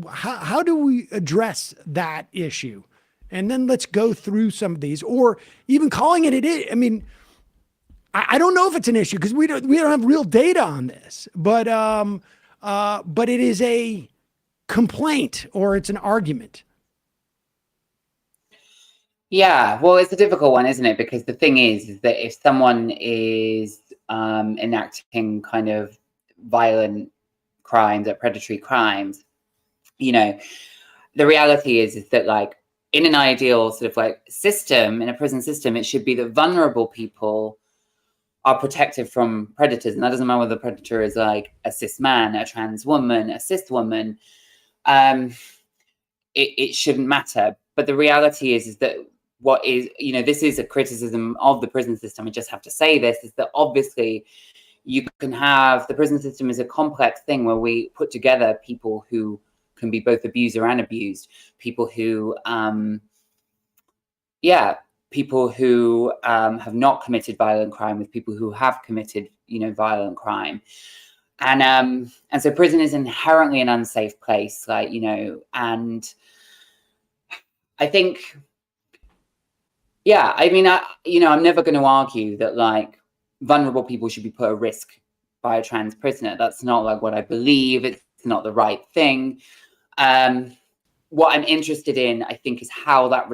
how do we address that issue? And then let's go through some of these, or even calling it. I mean, I don't know if it's an issue because we don't have real data on this, but it is a complaint or it's an argument. Yeah, well, it's a difficult one, isn't it? Because the thing is that if someone is enacting kind of violent crimes or predatory crimes, the reality is that like in an ideal sort of like system, in a prison system, it should be that vulnerable people are protected from predators. And that doesn't matter whether the predator is like a cis man, a trans woman, a cis woman. It shouldn't matter. But the reality is that what is, this is a criticism of the prison system. I just have to say this, is that obviously you can have, the prison system is a complex thing where we put together people who can be both abuser and abused, people who, people who have not committed violent crime with people who have committed, violent crime. And so prison is inherently an unsafe place, and I think, I'm never going to argue that like vulnerable people should be put at risk by a trans prisoner. That's not like what I believe. It's not the right thing. What I'm interested in, I think, is how that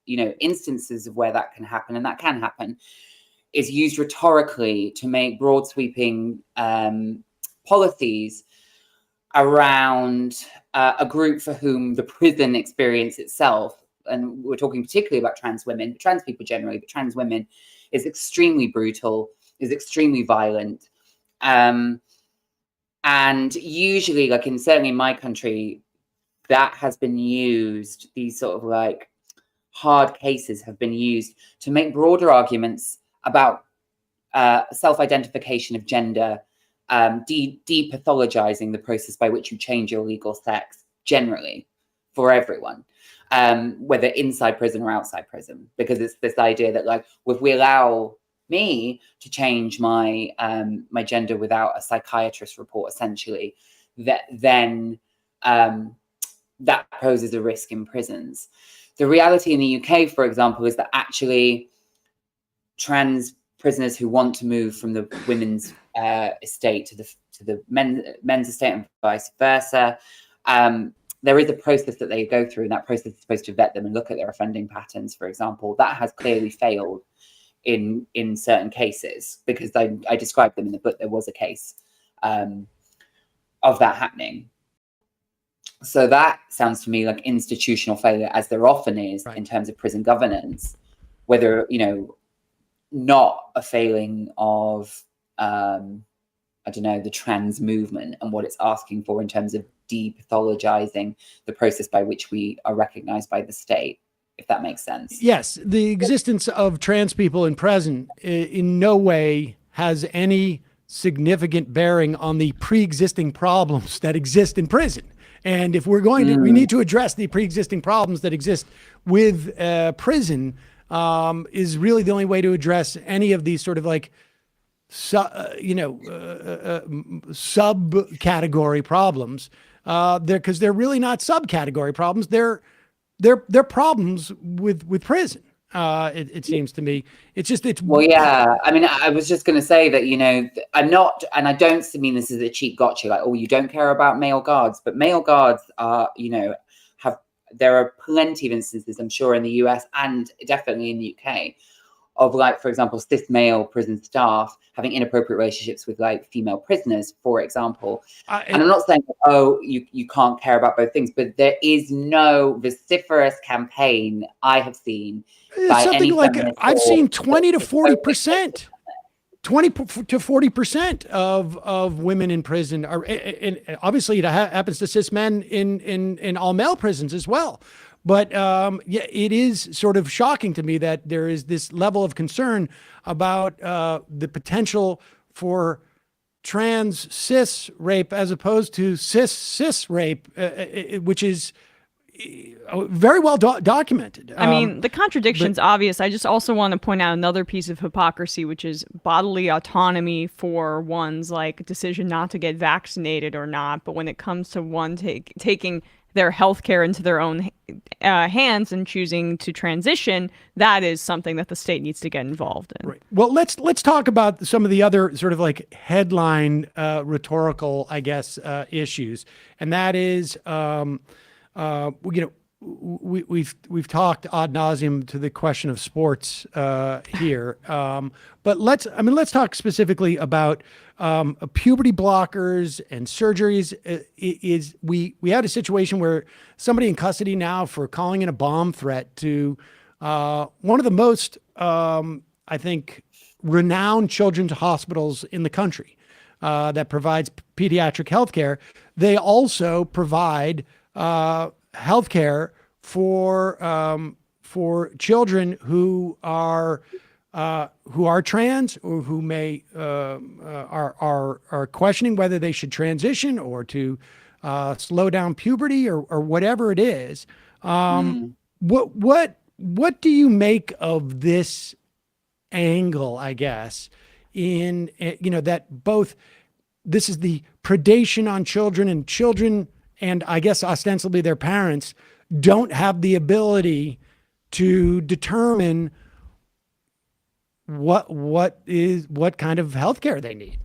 instances of where that can happen, and that can happen, is used rhetorically to make broad sweeping policies around a group for whom the prison experience itself, and we're talking particularly about trans women, trans people generally, but trans women, is extremely brutal, is extremely violent. And usually, like certainly in my country, that has been used, these sort of like hard cases have been used to make broader arguments about self-identification of gender, depathologizing the process by which you change your legal sex generally for everyone, whether inside prison or outside prison, because it's this idea that like, if we allow me to change my my gender without a psychiatrist report, essentially, then that poses a risk in prisons. The reality in the UK, for example, is that actually trans prisoners who want to move from the women's estate to the men's estate and vice versa. There is a process that they go through, and that process is supposed to vet them and look at their offending patterns, for example. That has clearly failed in certain cases, because I described them in the book. There was a case of that happening. So that sounds to me like institutional failure, as there often is in terms of prison governance, whether, not a failing of, I don't know, the trans movement and what it's asking for in terms of depathologizing the process by which we are recognized by the state, if that makes sense. Yes, the existence of trans people in prison in no way has any significant bearing on the pre-existing problems that exist in prison. And if we're going to, we need to address the pre-existing problems that exist with prison, is really the only way to address any of these sort of like, subcategory problems. Because they're really not subcategory problems. They're problems with prison. It seems to me. Well, yeah. I mean, I was just going to say that, I'm not, and I don't mean this as a cheap gotcha, like, oh, you don't care about male guards, but male guards are, there are plenty of instances, I'm sure, in the US and definitely in the UK, of, like, for example, cis male prison staff having inappropriate relationships with, like, female prisoners, for example. And I'm not saying, oh, you can't care about both things, but there is no vociferous campaign I have seen by something any like I've seen 20 to 40%. 20 to 40% of women in prison are, and obviously it happens to cis men in all male prisons as well. But yeah, it is sort of shocking to me that there is this level of concern about the potential for trans cis rape as opposed to cis rape, which is very well documented. I mean, the contradiction's obvious. I just also want to point out another piece of hypocrisy, which is bodily autonomy for one's like decision not to get vaccinated or not. But when it comes to one taking their healthcare into their own hands and choosing to transition, that is something that the state needs to get involved in. Right. Well, let's talk about some of the other sort of like headline rhetorical, I guess, issues, and that is, we've talked ad nauseum to the question of sports here, but let's talk specifically about puberty blockers and surgeries. We had a situation where somebody in custody now for calling in a bomb threat to one of the most, I think, renowned children's hospitals in the country that provides pediatric health care. They also provide healthcare for children who are trans or who may are questioning whether they should transition or to slow down puberty or whatever it is. What do you make of this angle, I guess, in that both this is the predation on children, and I guess ostensibly their parents don't have the ability to determine what kind of healthcare they need.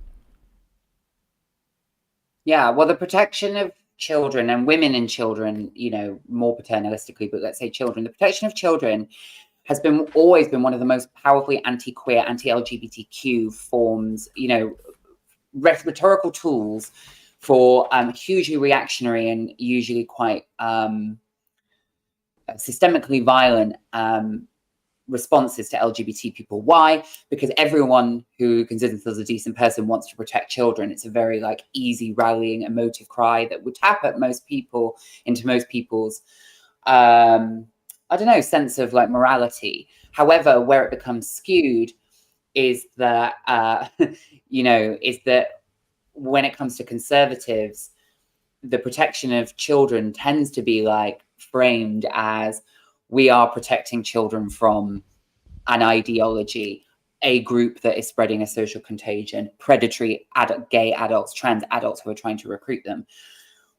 Yeah, well, the protection of children and women and children, more paternalistically, but let's say children, the protection of children has always been one of the most powerfully anti-queer, anti-LGBTQ forms, rhetorical tools for hugely reactionary and usually quite systemically violent responses to LGBT people. Why? Because everyone who considers themselves a decent person wants to protect children. It's a very easy rallying emotive cry that would tap at most people into most people's sense of morality. However, where it becomes skewed is that when it comes to conservatives, the protection of children tends to be framed as we are protecting children from an ideology, a group that is spreading a social contagion, predatory gay adults, trans adults who are trying to recruit them.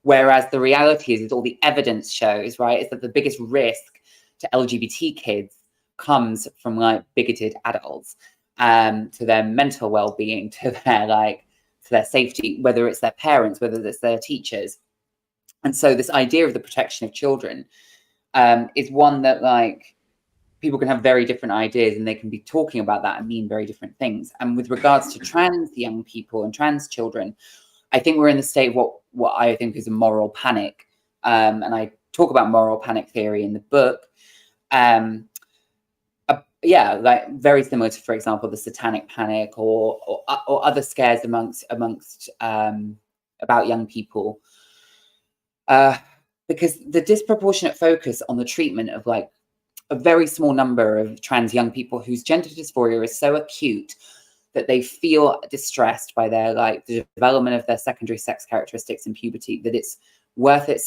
Whereas the reality is all the evidence shows, right, is that the biggest risk to LGBT kids comes from bigoted adults. to their mental well-being, to their safety, whether it's their parents, whether it's their teachers. And so this idea of the protection of children is one that like people can have very different ideas, and they can be talking about that and mean very different things. And with regards to trans young people and trans children, I think we're in the state of what I think is a moral panic. And I talk about moral panic theory in the book. Like very similar to, for example, the satanic panic or other scares amongst about young people. Because the disproportionate focus on the treatment of like a very small number of trans young people whose gender dysphoria is so acute that they feel distressed by their like the development of their secondary sex characteristics in puberty, that it's worth it,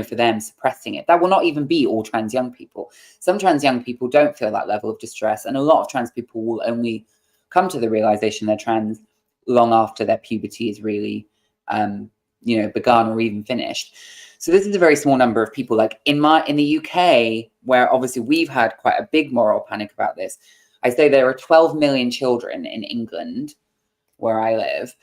for them suppressing it. That will not even be all trans young people. Some trans young people don't feel that level of distress, and a lot of trans people will only come to the realization they're trans long after their puberty is really begun or even finished. So this is a very small number of people. Like in the UK, where obviously we've had quite a big moral panic about this, I say there are 12 million children in England, where I live,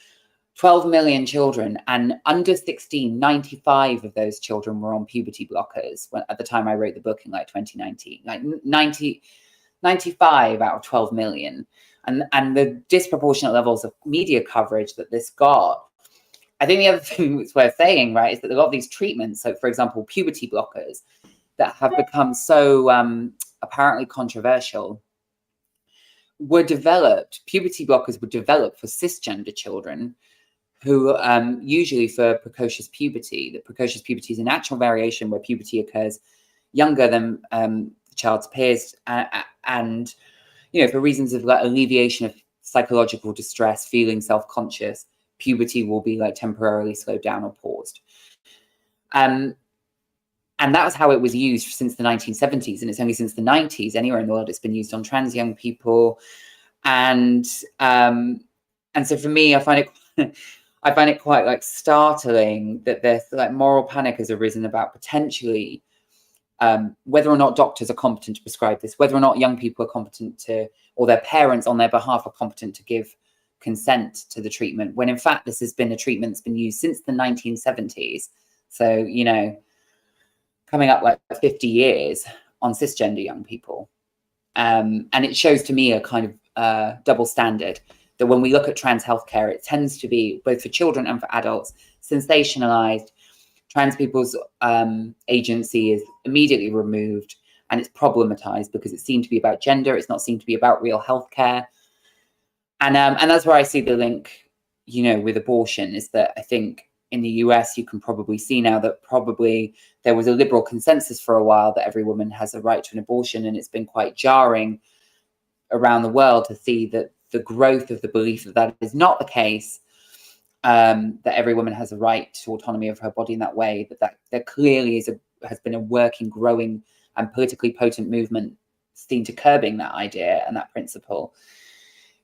12 million children, and under 16, 95 of those children were on puberty blockers at the time I wrote the book in like 2019, like 95 out of 12 million. And the disproportionate levels of media coverage that this got. I think the other thing that's worth saying, right, is that a lot of these treatments, so for example, puberty blockers that have become so apparently controversial, puberty blockers were developed for cisgender children who usually for precocious puberty. The precocious puberty is a natural variation where puberty occurs younger than the child's peers, and for reasons of like alleviation of psychological distress, feeling self-conscious, puberty will be like temporarily slowed down or paused. And that was how it was used since the 1970s, and it's only since the 90s anywhere in the world it's been used on trans young people. And so for me, I find it quite like startling that there's like moral panic has arisen about potentially whether or not doctors are competent to prescribe this, whether or not young people are competent to, or their parents on their behalf are competent to give consent to the treatment, when in fact this has been a treatment that's been used since the 1970s. So, coming up like 50 years on cisgender young people. And it shows to me a kind of double standard, that when we look at trans healthcare, it tends to be, both for children and for adults, sensationalized. Trans people's agency is immediately removed, and it's problematized because it seemed to be about gender. It's not seemed to be about real healthcare. And that's where I see the link, with abortion, is that I think in the US, you can probably see now that probably there was a liberal consensus for a while that every woman has a right to an abortion. And it's been quite jarring around the world to see that the growth of the belief that that is not the case, that every woman has a right to autonomy of her body in that way, that there clearly has been a working, growing and politically potent movement seen to curbing that idea and that principle.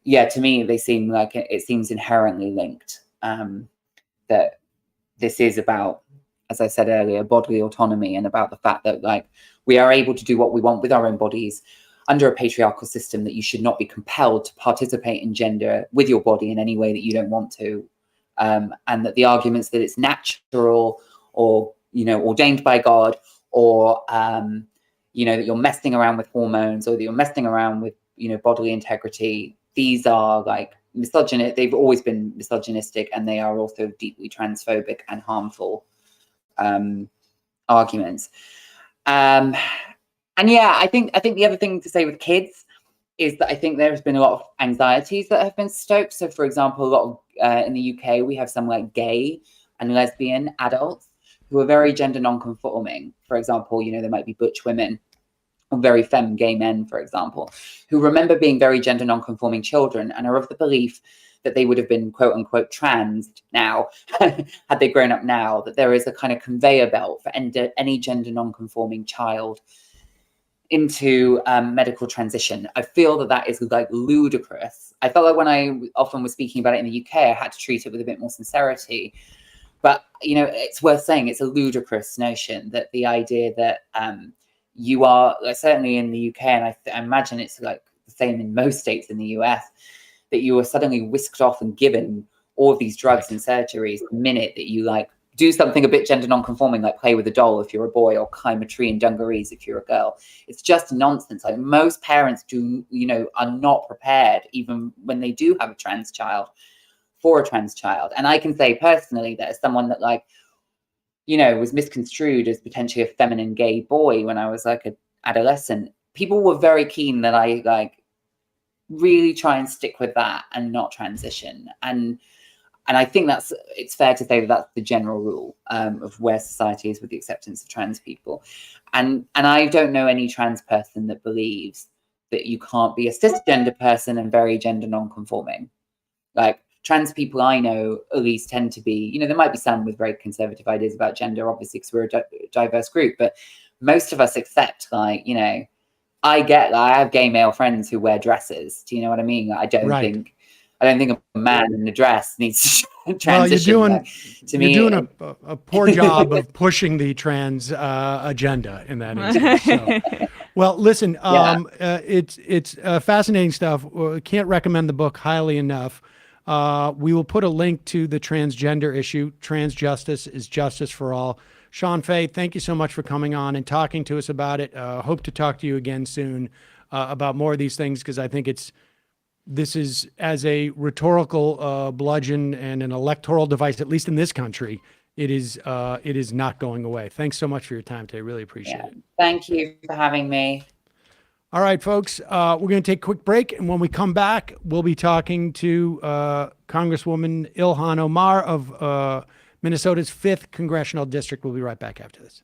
Yeah, to me, they seem like it seems inherently linked, that this is about, as I said earlier, bodily autonomy, and about the fact that like we are able to do what we want with our own bodies under a patriarchal system, that you should not be compelled to participate in gender with your body in any way that you don't want to. And that the arguments that it's natural or, ordained by God, or, that you're messing around with hormones, or that you're messing around with, bodily integrity, these are like misogynist. They've always been misogynistic, and they are also deeply transphobic and harmful arguments. And yeah, I think the other thing to say with kids is that I think there's been a lot of anxieties that have been stoked. So, for example, a lot of in the UK, we have some like gay and lesbian adults who are very gender non-conforming. For example, there might be butch women or very femme gay men, for example, who remember being very gender non-conforming children and are of the belief that they would have been quote unquote trans now, had they grown up now, that there is a kind of conveyor belt for any gender non-conforming child into medical transition. I feel that is like ludicrous. I felt like when I often was speaking about it in the UK, I had to treat it with a bit more sincerity. But, it's worth saying it's a ludicrous notion, that the idea that you are, certainly in the UK, and I imagine it's like the same in most states in the US, that you are suddenly whisked off and given all of these drugs and surgeries the minute that you like do something a bit gender non-conforming, like play with a doll if you're a boy, or climb a tree in dungarees if you're a girl. It's just nonsense. Like, most parents are not prepared, even when they do have a trans child, for a trans child. And I can say personally that as someone that was misconstrued as potentially a feminine gay boy when I was like an adolescent, people were very keen that I really try and stick with that and not transition. And I think it's fair to say that that's the general rule of where society is with the acceptance of trans people. And I don't know any trans person that believes that you can't be a cisgender person and very gender non-conforming. Like, trans people I know at least tend to be, there might be some with very conservative ideas about gender, obviously, because we're a diverse group, but most of us accept, I have gay male friends who wear dresses. Do you know what I mean? I don't think a man in a dress needs to transition. Well, you're doing a poor job of pushing the trans agenda in that instance. So. Well, listen, it's fascinating stuff. Can't recommend the book highly enough. We will put a link to the transgender issue. Trans justice is justice for all. Shon Faye, thank you so much for coming on and talking to us about it. Hope to talk to you again soon about more of these things, because I think this is, as a rhetorical bludgeon and an electoral device, at least in this country, it is not going away. Thanks so much for your time today. Really appreciate it. Thank you for having me. All right, folks, we're going to take a quick break. And when we come back, we'll be talking to Congresswoman Ilhan Omar of Minnesota's 5th Congressional District. We'll be right back after this.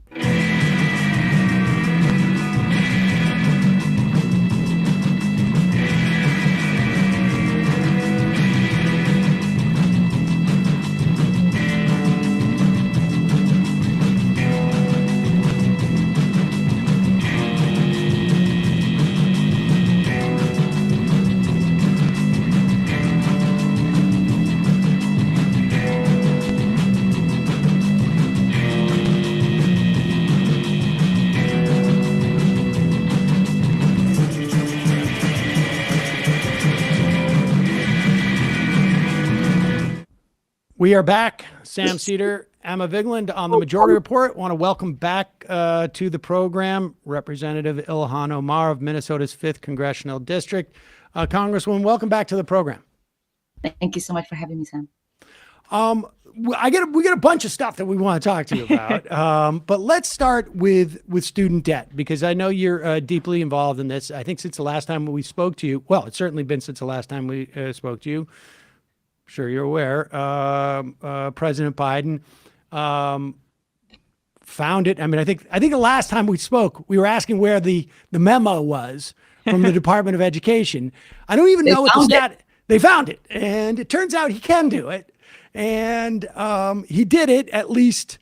We are back. Sam Seder, Emma Vigeland on the Majority Report. Want to welcome back to the program Representative Ilhan Omar of Minnesota's 5th Congressional District. Congresswoman, welcome back to the program. Thank you so much for having me, Sam. We got a bunch of stuff that we want to talk to you about, but let's start with student debt, because I know you're deeply involved in this. I think since the last time we spoke to you, well, it's certainly been since the last time we spoke to you. Sure, you're aware. President Biden found it. I mean, I think the last time we spoke, we were asking where the memo was from the Department of Education. I don't even know what the stat. They found it, and it turns out he can do it, and he did it at least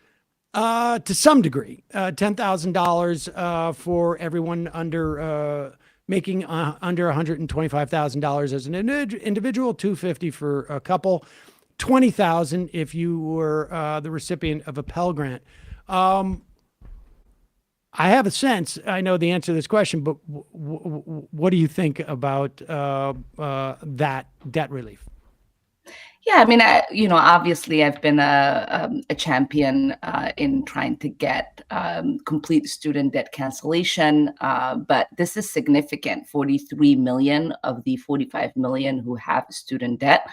to some degree. $10,000 for everyone under. Making under $125,000 as an individual, $250,000 for a couple, $20,000 if you were the recipient of a Pell Grant. I have a sense I know the answer to this question, but what do you think about that debt relief? Yeah, I mean, obviously I've been a champion in trying to get complete student debt cancellation, but this is significant. 43 million of the 45 million who have student debt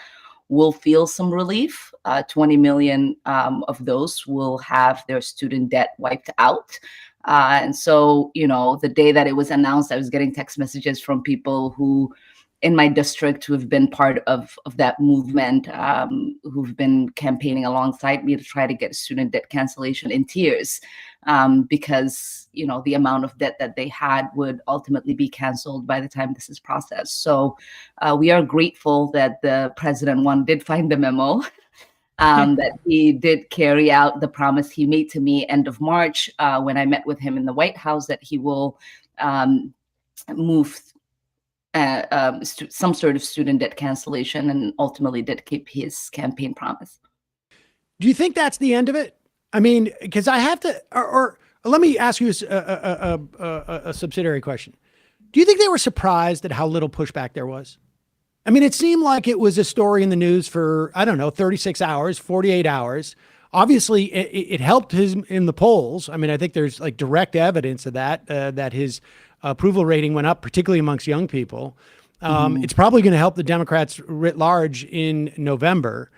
will feel some relief. 20 million of those will have their student debt wiped out. And so, the day that it was announced, I was getting text messages from people who in my district who have been part of that movement, who've been campaigning alongside me to try to get student debt cancellation, in tears, because, the amount of debt that they had would ultimately be canceled by the time this is processed. So we are grateful that the president, did find the memo, that he did carry out the promise he made to me end of March when I met with him in the White House, that he will move some sort of student debt cancellation, and ultimately did keep his campaign promise. Do you think that's the end of it? I mean, because I have to, or let me ask you a subsidiary question. Do you think they were surprised at how little pushback there was? I mean, it seemed like it was a story in the news for, I don't know, 36 hours, 48 hours. Obviously, it helped him in the polls. I mean, I think there's like direct evidence of that, that his approval rating went up, particularly amongst young people. It's probably going to help the Democrats writ large in November.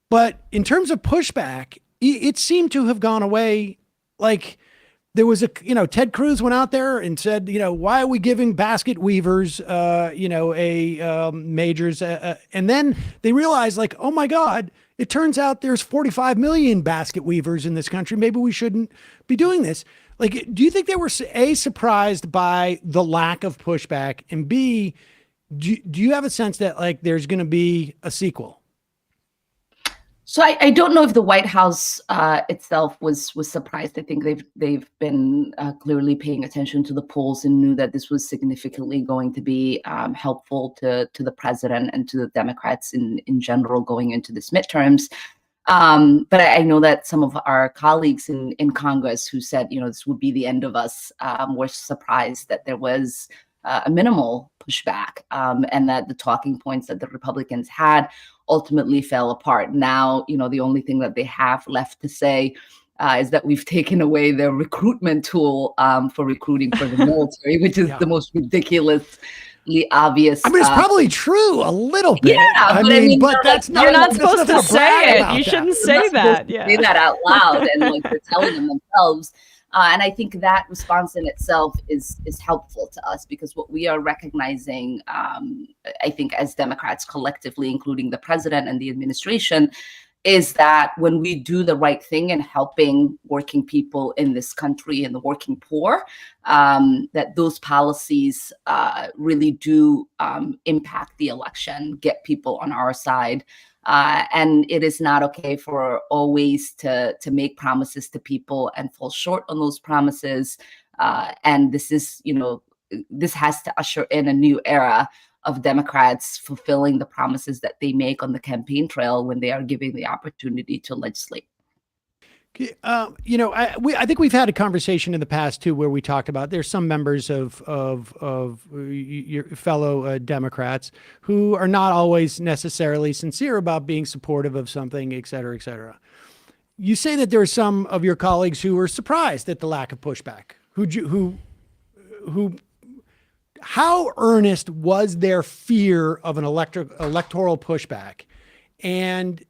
But in terms of pushback, it seemed to have gone away. Like there was Ted Cruz went out there and said, why are we giving basket weavers, majors? And then they realized like, oh my God, it turns out there's 45 million basket weavers in this country. Maybe we shouldn't be doing this. Like, do you think they were A, surprised by the lack of pushback, and B, do you have a sense that like there's going to be a sequel? So I don't know if the White House itself was surprised. I think they've been clearly paying attention to the polls and knew that this was significantly going to be helpful to the president and to the Democrats in general going into this midterms. But I know that some of our colleagues in Congress who said, this would be the end of us, were surprised that there was a minimal pushback, and that the talking points that the Republicans had ultimately fell apart. Now, the only thing that they have left to say is that we've taken away their recruitment tool for recruiting for the military, which is the most ridiculously obvious. I mean, it's probably true a little bit. Yeah, I mean, but that's not. You're not supposed to say it. You shouldn't say that. Yeah, say that out loud, and like they're telling them themselves. And I think that response in itself is helpful to us, because what we are recognizing, I think, as Democrats collectively, including the president and the administration, is that when we do the right thing in helping working people in this country and the working poor, that those policies really do impact the election, get people on our side. And it is not okay for always to make promises to people and fall short on those promises. And this is, this has to usher in a new era of Democrats fulfilling the promises that they make on the campaign trail when they are given the opportunity to legislate. I think we've had a conversation in the past too, where we talked about there's some members of your fellow Democrats who are not always necessarily sincere about being supportive of something, et cetera, et cetera. You say that there are some of your colleagues who were surprised at the lack of pushback. How earnest was their fear of an electoral pushback? And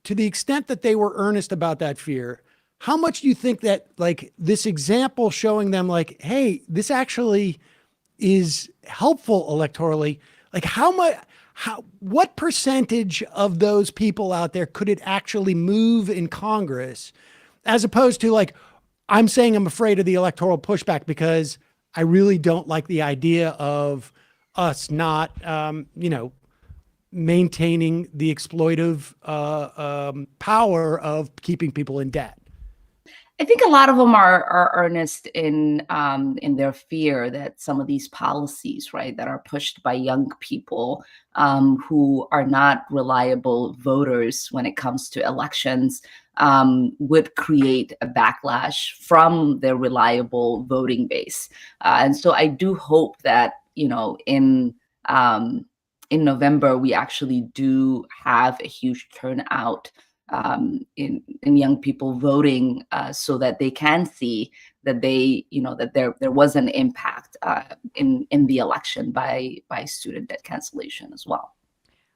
to the extent that they were earnest about that fear, how much do you think that like this example showing them like, hey, this actually is helpful electorally? Like what percentage of those people out there could it actually move in Congress, as opposed to like, I'm saying I'm afraid of the electoral pushback because I really don't like the idea of us not, maintaining the exploitive power of keeping people in debt? I think a lot of them are earnest in their fear that some of these policies, right, that are pushed by young people who are not reliable voters when it comes to elections, would create a backlash from their reliable voting base. And so I do hope that, in November, we actually do have a huge turnout in young people voting, so that they can see that that there was an impact in the election by student debt cancellation as well.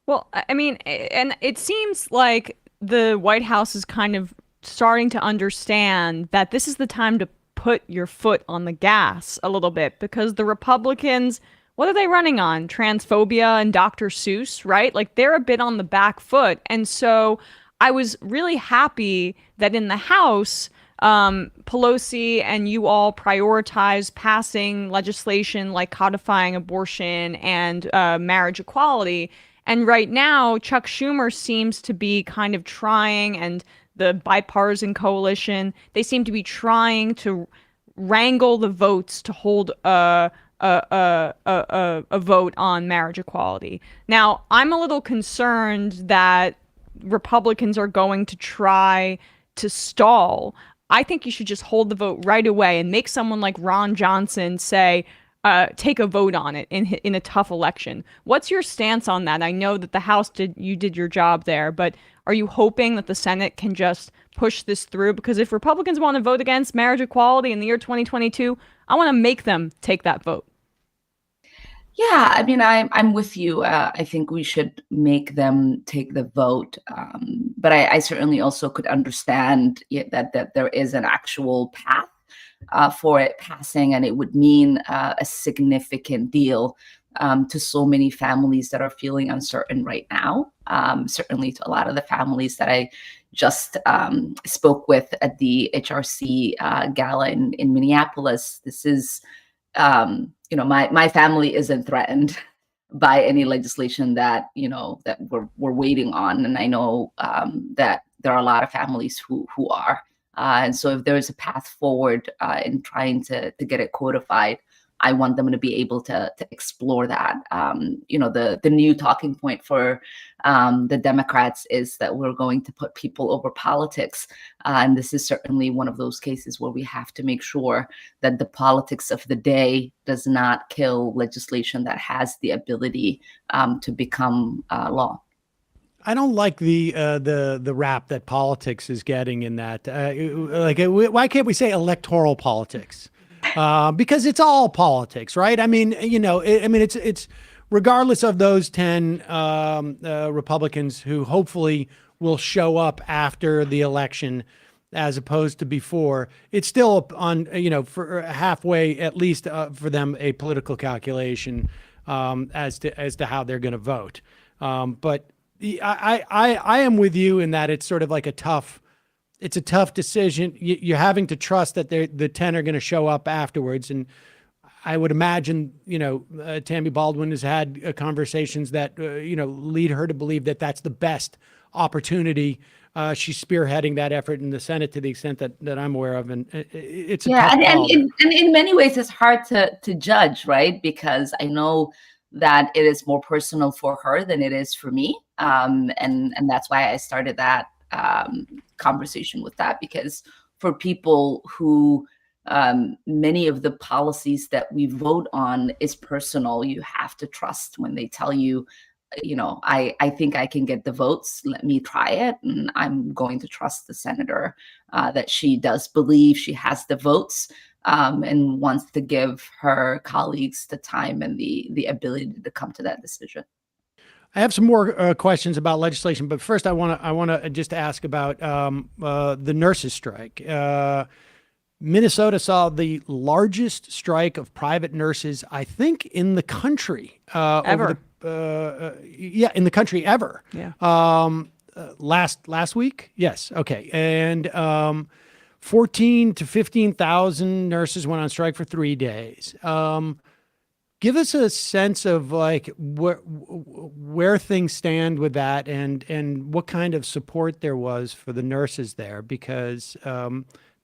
Well, I mean, and it seems like the White House is kind of starting to understand that this is the time to put your foot on the gas a little bit, because the Republicans, what are they running on? Transphobia and Dr. Seuss, right? Like they're a bit on the back foot. And so I was really happy that in the House, Pelosi and you all prioritize passing legislation like codifying abortion and marriage equality. And right now, Chuck Schumer seems to be kind of trying, and the bipartisan coalition, they seem to be trying to wrangle the votes to hold a vote on marriage equality. Now, I'm a little concerned that Republicans are going to try to stall. I think you should just hold the vote right away and make someone like Ron Johnson say, take a vote on it in a tough election. What's your stance on that? I know that the House did your job there, but are you hoping that the Senate can just push this through? Because if Republicans want to vote against marriage equality in the year 2022, I want to make them take that vote. Yeah, I mean, I'm with you. I think we should make them take the vote, but I certainly also could understand that there is an actual path for it passing, and it would mean a significant deal to so many families that are feeling uncertain right now. Certainly to a lot of the families that I just spoke with at the HRC gala in Minneapolis. This is, my family isn't threatened by any legislation that that we're waiting on, and I know that there are a lot of families who are. And so if there is a path forward in trying to get it codified, I want them to be able to explore that. The new talking point for the Democrats is that we're going to put people over politics. And this is certainly one of those cases where we have to make sure that the politics of the day does not kill legislation that has the ability to become law. I don't like the rap that politics is getting in that. Why can't we say electoral politics? Because it's all politics, right? I mean, it's regardless of those 10 Republicans who hopefully will show up after the election, as opposed to before. It's still on, for halfway at least for them a political calculation as to how they're going to vote. But I am with you in that it's sort of like it's a tough decision. You're having to trust that the 10 are going to show up afterwards. And I would imagine, Tammy Baldwin has had conversations that, lead her to believe that that's the best opportunity. She's spearheading that effort in the Senate to the extent that I'm aware of. And it's a tough call. And in many ways, it's hard to judge, right? Because I know that it is more personal for her than it is for me. And that's why I started that conversation with that, because for people who many of the policies that we vote on is personal, you have to trust when they tell you, I think I can get the votes, let me try it. And I'm going to trust the senator that she does believe she has the votes and wants to give her colleagues the time and the ability to come to that decision. I have some more questions about legislation, but first I want to just ask about the nurses' strike. Minnesota saw the largest strike of private nurses, I think, in the country ever. In the country ever. Yeah. Last week, yes, okay, and 14 to 15,000 nurses went on strike for 3 days. Give us a sense of where things stand with that, and what kind of support there was for the nurses there, because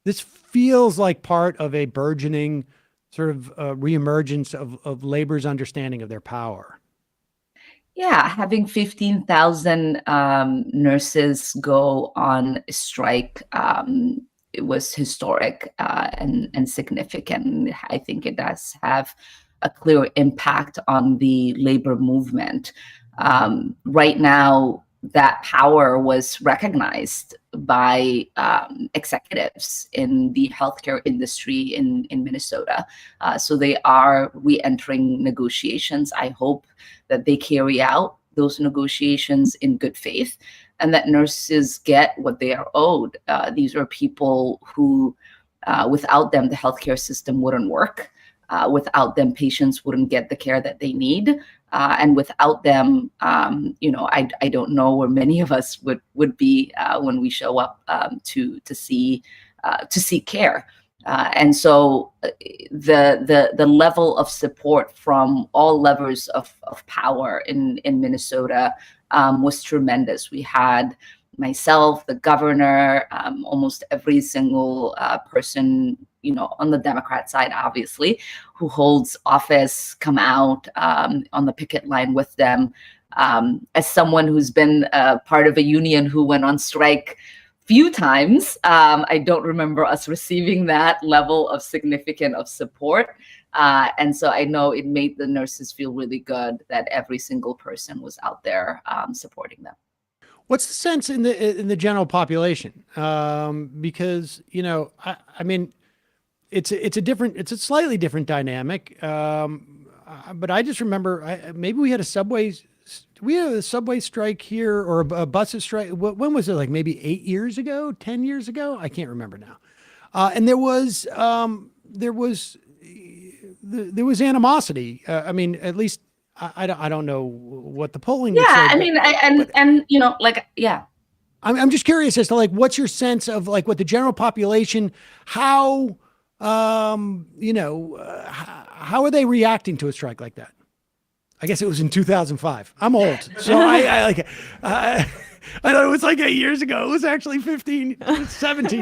this feels like part of a burgeoning sort of reemergence of labor's understanding of their power. Yeah, having 15,000 nurses go on strike, it was historic and significant. I think it does have a clear impact on the labor movement. Right now, that power was recognized by executives in the healthcare industry in Minnesota. So they are re-entering negotiations. I hope that they carry out those negotiations in good faith and that nurses get what they are owed. These are people who, without them, the healthcare system wouldn't work. Without them, patients wouldn't get the care that they need. And without them, I don't know where many of us would be when we show up to seek care. And so the level of support from all levels of power in Minnesota was tremendous. We had myself, the governor, almost every single person, on the Democrat side, obviously, who holds office, come out on the picket line with them. As someone who's been part of a union who went on strike few times. I don't remember us receiving that level of significant of support. And so I know it made the nurses feel really good that every single person was out there supporting them. What's the sense in the general population? Because, you know, I mean, it's a slightly different dynamic. But I just remember maybe we had a subway strike here, or a bus strike. When was it? Like maybe 8 years ago, 10 years ago? I can't remember now. And there was animosity. I mean, at least I don't know what the polling would say. I mean, and you know, like, yeah. I'm just curious as to like, what's your sense of like what the general population, how, you know, how are they reacting to a strike like that? I guess it was in 2005. I'm old, so I like, I thought it was like 8 years ago. It was actually 17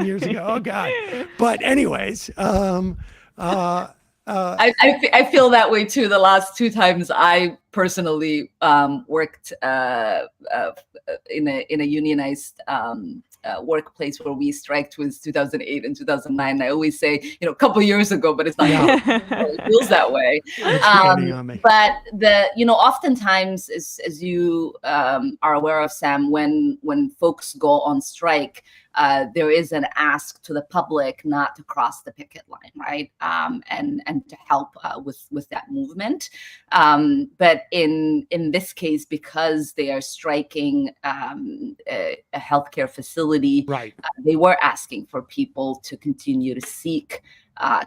years ago. Oh God. But anyways, I feel that way too. The last two times I personally worked in a unionized workplace where we striked was 2008 and 2009. I always say, you know, a couple years ago, but it's not. It feels that way. But oftentimes, as you are aware of, Sam, when folks go on strike, there is an ask to the public not to cross the picket line, right? And to help with that movement. But in this case, because they are striking a healthcare facility, right? They were asking for people to continue to seek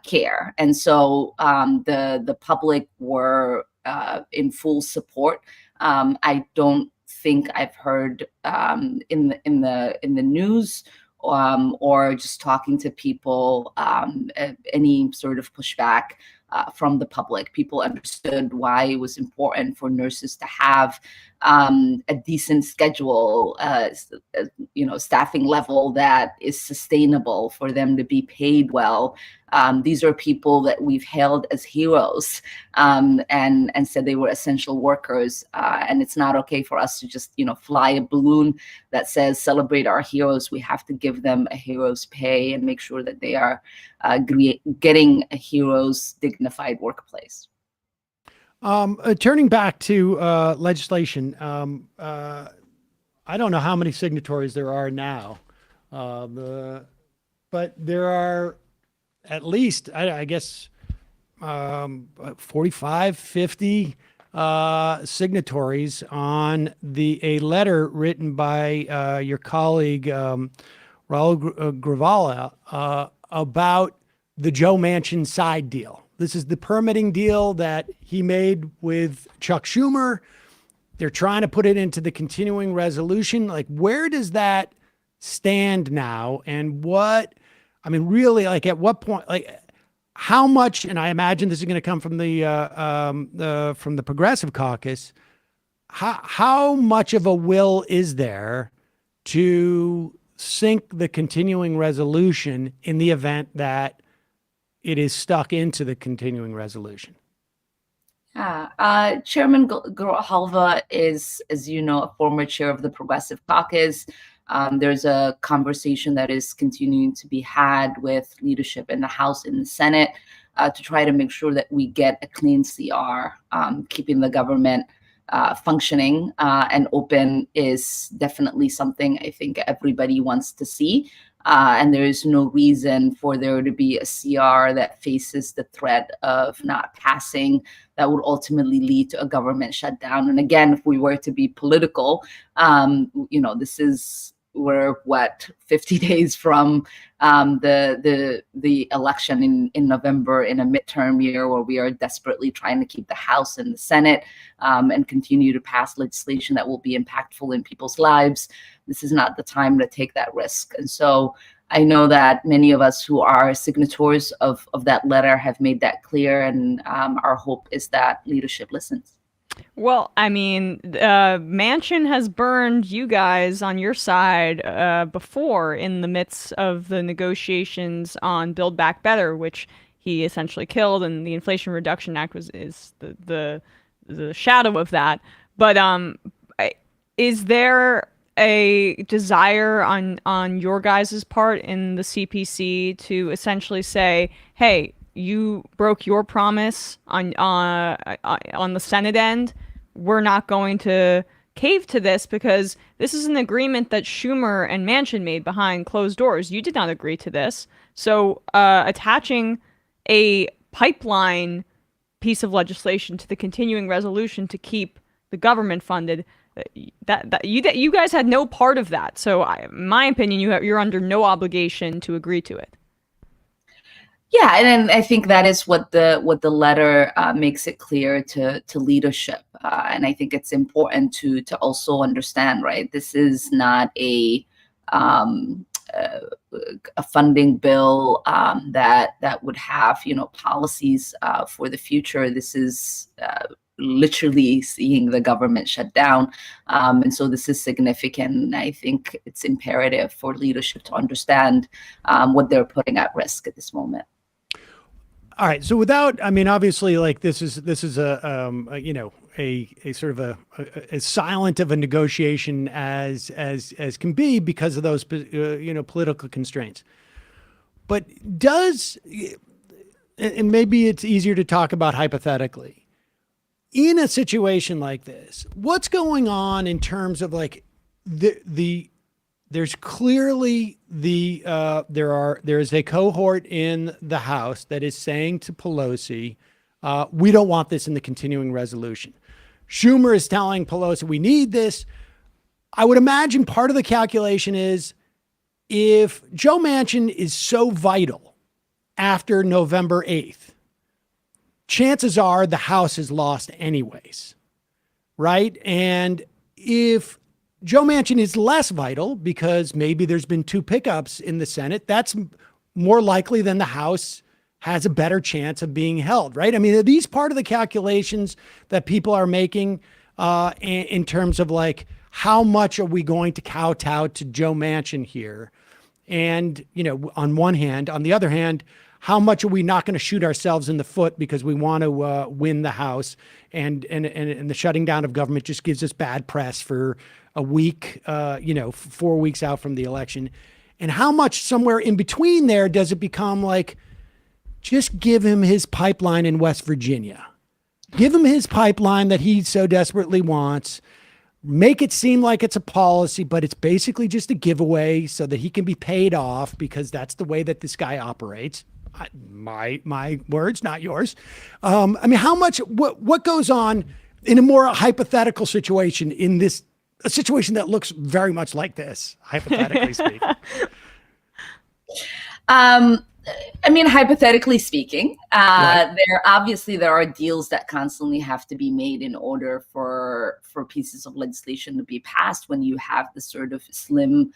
care, and so the public were in full support. I don't think I've heard in the news or just talking to people any sort of pushback from the public. People understood why it was important for nurses to have a decent schedule, staffing level that is sustainable for them to be paid well. These are people that we've hailed as heroes and said they were essential workers. And it's not okay for us to just, fly a balloon that says celebrate our heroes. We have to give them a hero's pay and make sure that they are getting a hero's dignified workplace. Turning back to legislation, I don't know how many signatories there are now, but there are at least, I guess, 45, 50 signatories on a letter written by your colleague, Raul Grivala, about the Joe Manchin side deal. This is the permitting deal that he made with Chuck Schumer. They're trying to put it into the continuing resolution. Like, where does that stand now? And really, like, at what point, like, how much, and I imagine this is going to come from the Progressive Caucus, how much of a will is there to sink the continuing resolution in the event that it is stuck into the continuing resolution? Chairman Grijalva is, as you know, a former chair of the Progressive Caucus. There's a conversation that is continuing to be had with leadership in the House and the Senate to try to make sure that we get a clean CR. Keeping the government functioning and open is definitely something I think everybody wants to see. And there is no reason for there to be a CR that faces the threat of not passing that would ultimately lead to a government shutdown. And again, if we were to be political, we're 50 days from the election in November, in a midterm year where we are desperately trying to keep the House and the Senate and continue to pass legislation that will be impactful in people's lives. This is not the time to take that risk. And so I know that many of us who are signatories of that letter have made that clear, and our hope is that leadership listens. Well, I mean, Manchin has burned you guys on your side before in the midst of the negotiations on Build Back Better, which he essentially killed, and the Inflation Reduction Act is the shadow of that. But is there a desire on your guys' part in the CPC to essentially say, hey, you broke your promise on the Senate end. We're not going to cave to this because this is an agreement that Schumer and Manchin made behind closed doors. You did not agree to this. So attaching a pipeline piece of legislation to the continuing resolution to keep the government funded, that you guys had no part of that. So in my opinion, you're under no obligation to agree to it. Yeah, and I think that is what the letter makes it clear to leadership, and I think it's important to also understand, right? This is not a funding bill that would have policies for the future. This is literally seeing the government shut down, and so this is significant. I think it's imperative for leadership to understand what they're putting at risk at this moment. All right. So obviously, like this is a sort of as silent of a negotiation as can be because of those political constraints. But and maybe it's easier to talk about hypothetically, in a situation like this, what's going on in terms of like there's clearly there is a cohort in the House that is saying to Pelosi, we don't want this in the continuing resolution. Schumer is telling Pelosi, we need this. I would imagine part of the calculation is if Joe Manchin is so vital after November 8th, chances are the House is lost anyways, right? And if Joe Manchin is less vital because maybe there's been 2 pickups in the Senate, that's more likely than the House has a better chance of being held, right? I mean, are these part of the calculations that people are making in terms of like, how much are we going to kowtow to Joe Manchin here? And, on one hand, on the other hand, how much are we not going to shoot ourselves in the foot because we want to win the House and the shutting down of government just gives us bad press for a week, 4 weeks out from the election. And how much somewhere in between there does it become like, just give him his pipeline in West Virginia. Give him his pipeline that he so desperately wants. Make it seem like it's a policy, but it's basically just a giveaway so that he can be paid off because that's the way that this guy operates. My words, not yours. How much, what goes on in a more hypothetical situation in this, a situation that looks very much like this, hypothetically speaking? Hypothetically speaking, Right. there are deals that constantly have to be made in order for pieces of legislation to be passed when you have the sort of slim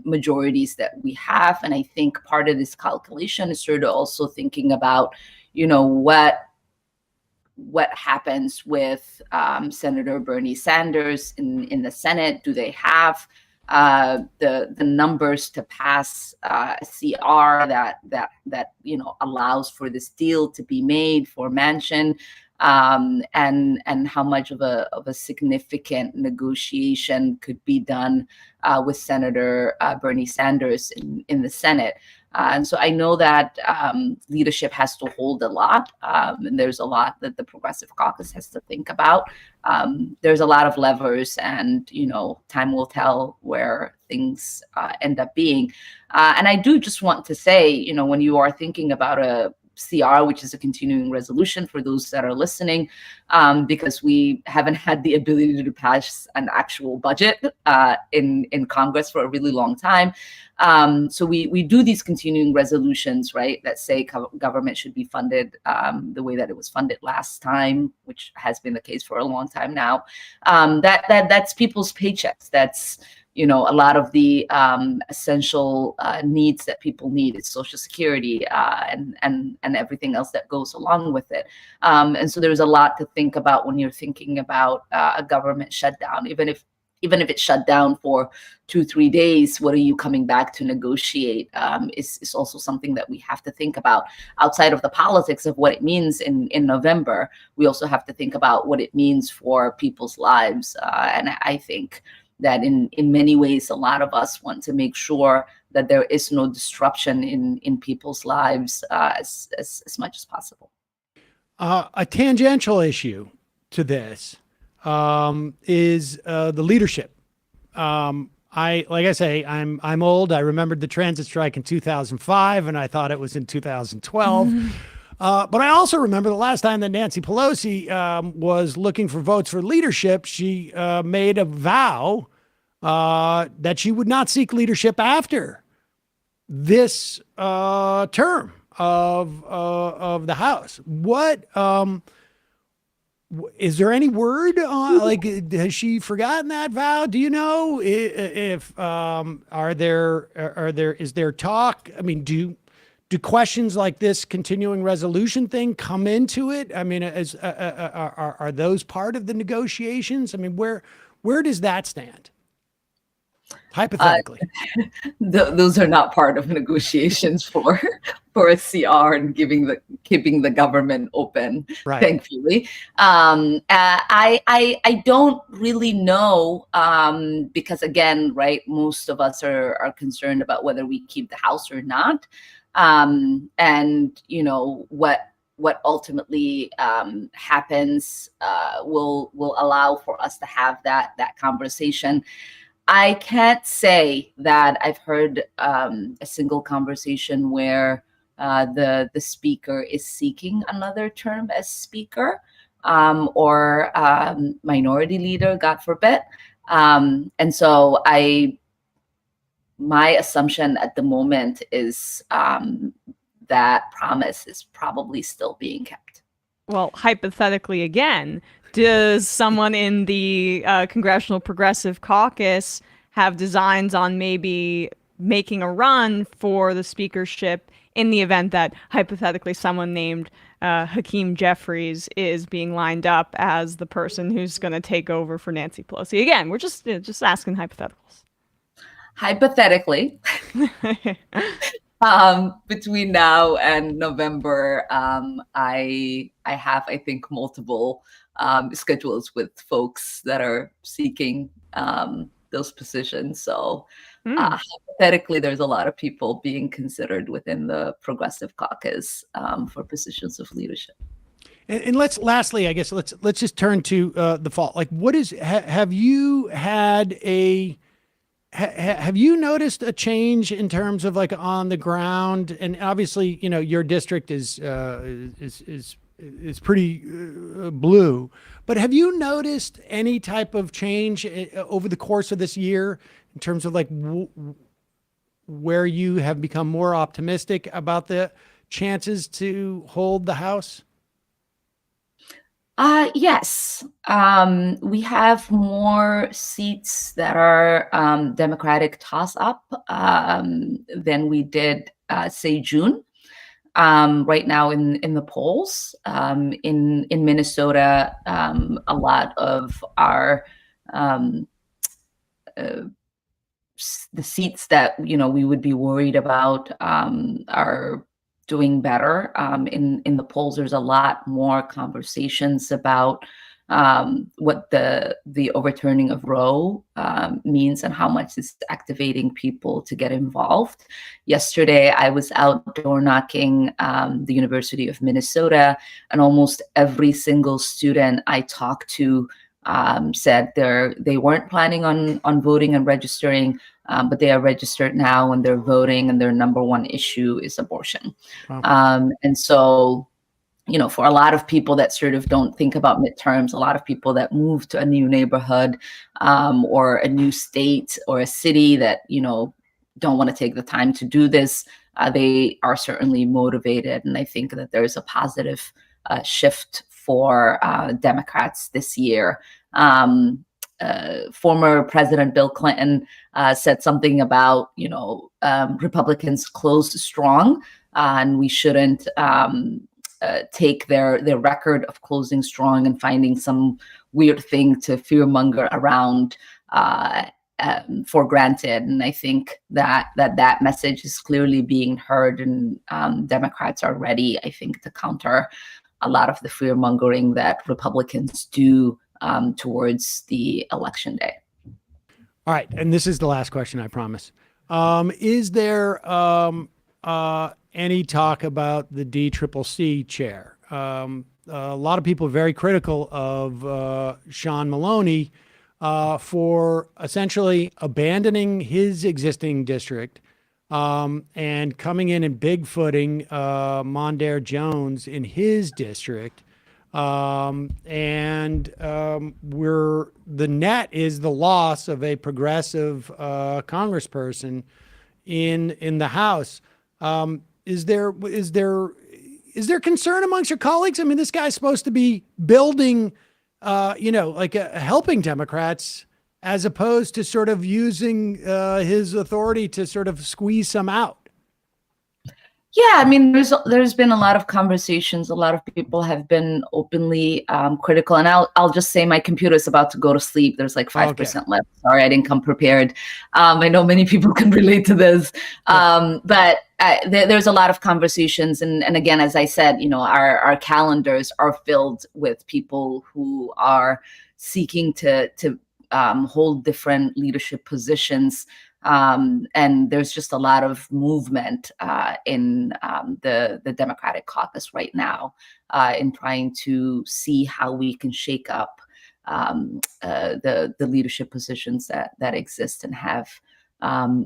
majorities that we have. And I think part of this calculation is sort of also thinking about, what happens with Senator Bernie Sanders in the Senate. Do they have the numbers to pass a CR that allows for this deal to be made for Manchin, and how much of a significant negotiation could be done with Senator Bernie Sanders in the Senate. And so I know that leadership has to hold a lot, and there's a lot that the Progressive Caucus has to think about. There's a lot of levers, and time will tell where things end up being. And I do just want to say, when you are thinking about a CR, which is a continuing resolution for those that are listening, because we haven't had the ability to pass an actual budget in Congress for a really long time. So we do these continuing resolutions, right, that say government should be funded the way that it was funded last time, which has been the case for a long time now. That's people's paychecks. That's a lot of the essential needs that people need. It's Social Security and everything else that goes along with it. And so there's a lot to think about when you're thinking about a government shutdown. Even if it's shut down for 2-3 days, what are you coming back to negotiate is also something that we have to think about. Outside of the politics of what it means in November, we also have to think about what it means for people's lives. And I think that in many ways, a lot of us want to make sure that there is no disruption in people's lives as much as possible. A tangential issue to this is the leadership. Like I say, I'm old. I remembered the transit strike in 2005, and I thought it was in 2012. But I also remember the last time that Nancy Pelosi was looking for votes for leadership, she made a vow that she would not seek leadership after this term of the House. What is there any word on, like, has she forgotten that vow? Do you know if is there talk? I mean, do questions like this continuing resolution thing come into it? I mean, are those part of the negotiations? I mean, where does that stand? Hypothetically, those are not part of negotiations for a CR and keeping the government open. Right. Thankfully, I don't really know because again, right, most of us are concerned about whether we keep the House or not, and you know what ultimately happens will allow for us to have that conversation. I can't say that I've heard a single conversation where the speaker is seeking another term as speaker or minority leader, God forbid. And so my assumption at the moment is that promise is probably still being kept. Well, hypothetically again, does someone in the Congressional Progressive Caucus have designs on maybe making a run for the speakership in the event that hypothetically someone named Hakeem Jeffries is being lined up as the person who's going to take over for Nancy Pelosi? Again, we're just asking hypotheticals. Hypothetically, between now and November, I have, I think, multiple schedules with folks that are seeking those positions. So hypothetically, there's a lot of people being considered within the Progressive Caucus for positions of leadership. And lastly, I guess let's just turn to the fall. Like, what is have you noticed a change in terms of like on the ground? And obviously, you know, your district is pretty blue, but have you noticed any type of change over the course of this year in terms of like where you have become more optimistic about the chances to hold the House? Yes. We have more seats that are Democratic toss-up than we did, say, June. Right now in the polls. In Minnesota, a lot of our the seats that we would be worried about are doing better. In the polls, there's a lot more conversations about what the overturning of Roe means and how much it's activating people to get involved. Yesterday, I was out door knocking the University of Minnesota, and almost every single student I talked to said they weren't planning on voting and registering, but they are registered now and they're voting, and their number one issue is abortion. Wow. And so, for a lot of people that sort of don't think about midterms, a lot of people that move to a new neighborhood or a new state or a city that, don't want to take the time to do this, they are certainly motivated. And I think that there's a positive shift for Democrats this year. Former President Bill Clinton said something about, Republicans closed strong, and we shouldn't take their record of closing strong and finding some weird thing to fearmonger around for granted. And I think that message is clearly being heard, and Democrats are ready, I think, to counter a lot of the fearmongering that Republicans do towards the election day. All right, and this is the last question, I promise. Is there any talk about the DCCC chair? A lot of people are very critical of Sean Maloney for essentially abandoning his existing district and coming in and bigfooting Mondaire Jones in his district. The net is the loss of a progressive congressperson in the House. Is there concern amongst your colleagues? I mean, this guy's supposed to be building, helping Democrats, as opposed to sort of using his authority to sort of squeeze some out. Yeah, I mean, there's been a lot of conversations. A lot of people have been openly critical, and I'll just say my computer is about to go to sleep. There's like 5% left. Sorry, I didn't come prepared. I know many people can relate to this, but there's a lot of conversations, and again, as I said, our calendars are filled with people who are seeking to hold different leadership positions. And there's just a lot of movement in the Democratic caucus right now in trying to see how we can shake up the leadership positions that exist and have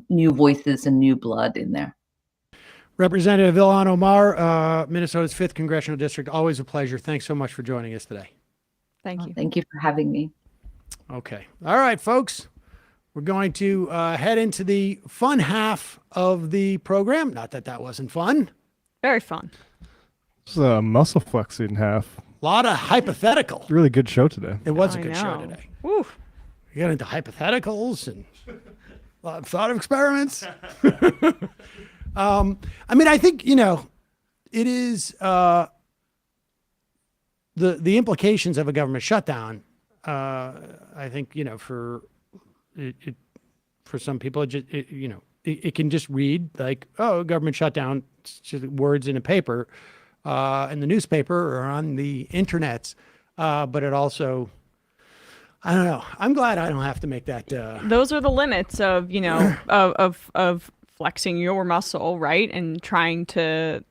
new voices and new blood in there. Representative Ilhan Omar, Minnesota's 5th Congressional District, always a pleasure. Thanks so much for joining us today. Thank you. Thank you for having me. Okay. All right, folks. We're going to head into the fun half of the program. Not that that wasn't fun. Very fun. It's a muscle flexing half. A lot of hypothetical. Really good show today. It was a good show today. Woo. We got into hypotheticals and a lot of thought experiments. I mean, I think, it is the implications of a government shutdown. I think, for some people, it can just read like, oh, government shutdown, just words in a paper, in the newspaper or on the internets. But it also, I don't know. I'm glad I don't have to make that. Those are the limits of, of flexing your muscle, right? And trying to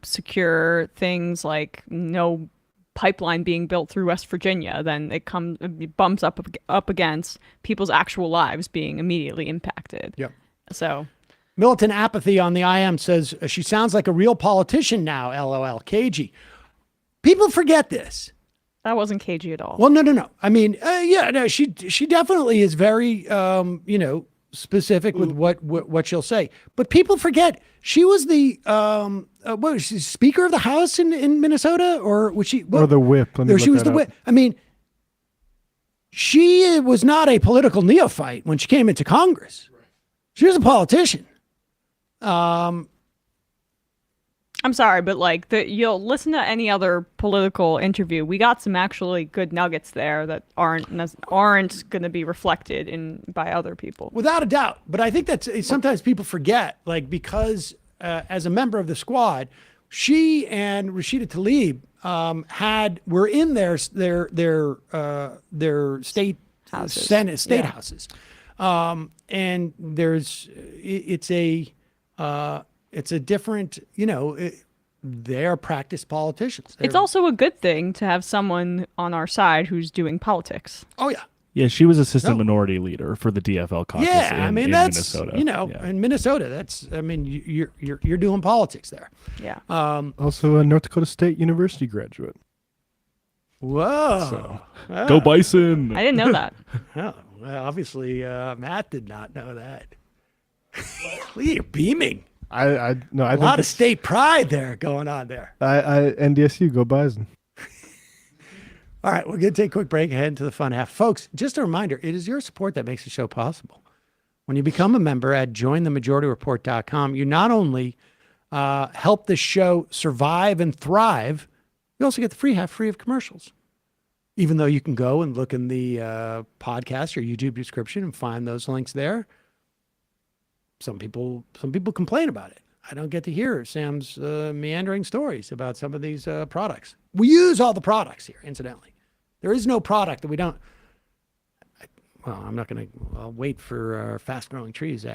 secure things like no pipeline being built through West Virginia, then it bumps up against people's actual lives being immediately impacted. Yep. So Militant Apathy on the IM says she sounds like a real politician now. LOL. Cagey. People forget this. That wasn't cagey at all. Well, no. I mean, she definitely is very, specific with what she'll say. But people forget she was the what was she, Speaker of the House in Minnesota, or was she? Or the whip? Or she was the whip. I mean, she was not a political neophyte when she came into Congress. She was a politician. I'm sorry, but you'll listen to any other political interview. We got some actually good nuggets there that aren't going to be reflected by other people. Without a doubt. But I think that's sometimes people forget, because as a member of the squad, she and Rashida Tlaib were in their state houses. Senate state houses, and it's a different, they're practiced politicians. It's also a good thing to have someone on our side who's doing politics. Oh, yeah. Yeah, she was assistant minority leader for the DFL caucus in Minnesota. In Minnesota, you're doing politics there. Yeah. Also a North Dakota State University graduate. Whoa. So, Go Bison. I didn't know that. Oh, well, obviously, Matt did not know that. You're beaming. I a lot of state pride there going on there. NDSU, go Bison. All right, we're going to take a quick break and head into the fun half. Folks, just a reminder, it is your support that makes the show possible. When you become a member at jointhemajority.report.com, you not only help the show survive and thrive, you also get the free half free of commercials. Even though you can go and look in the podcast or YouTube description and find those links there. Some people complain about it. I don't get to hear Sam's meandering stories about some of these products. We use all the products here, incidentally. There is no product that we don't. well, I'm not going to. I'll wait for our fast-growing trees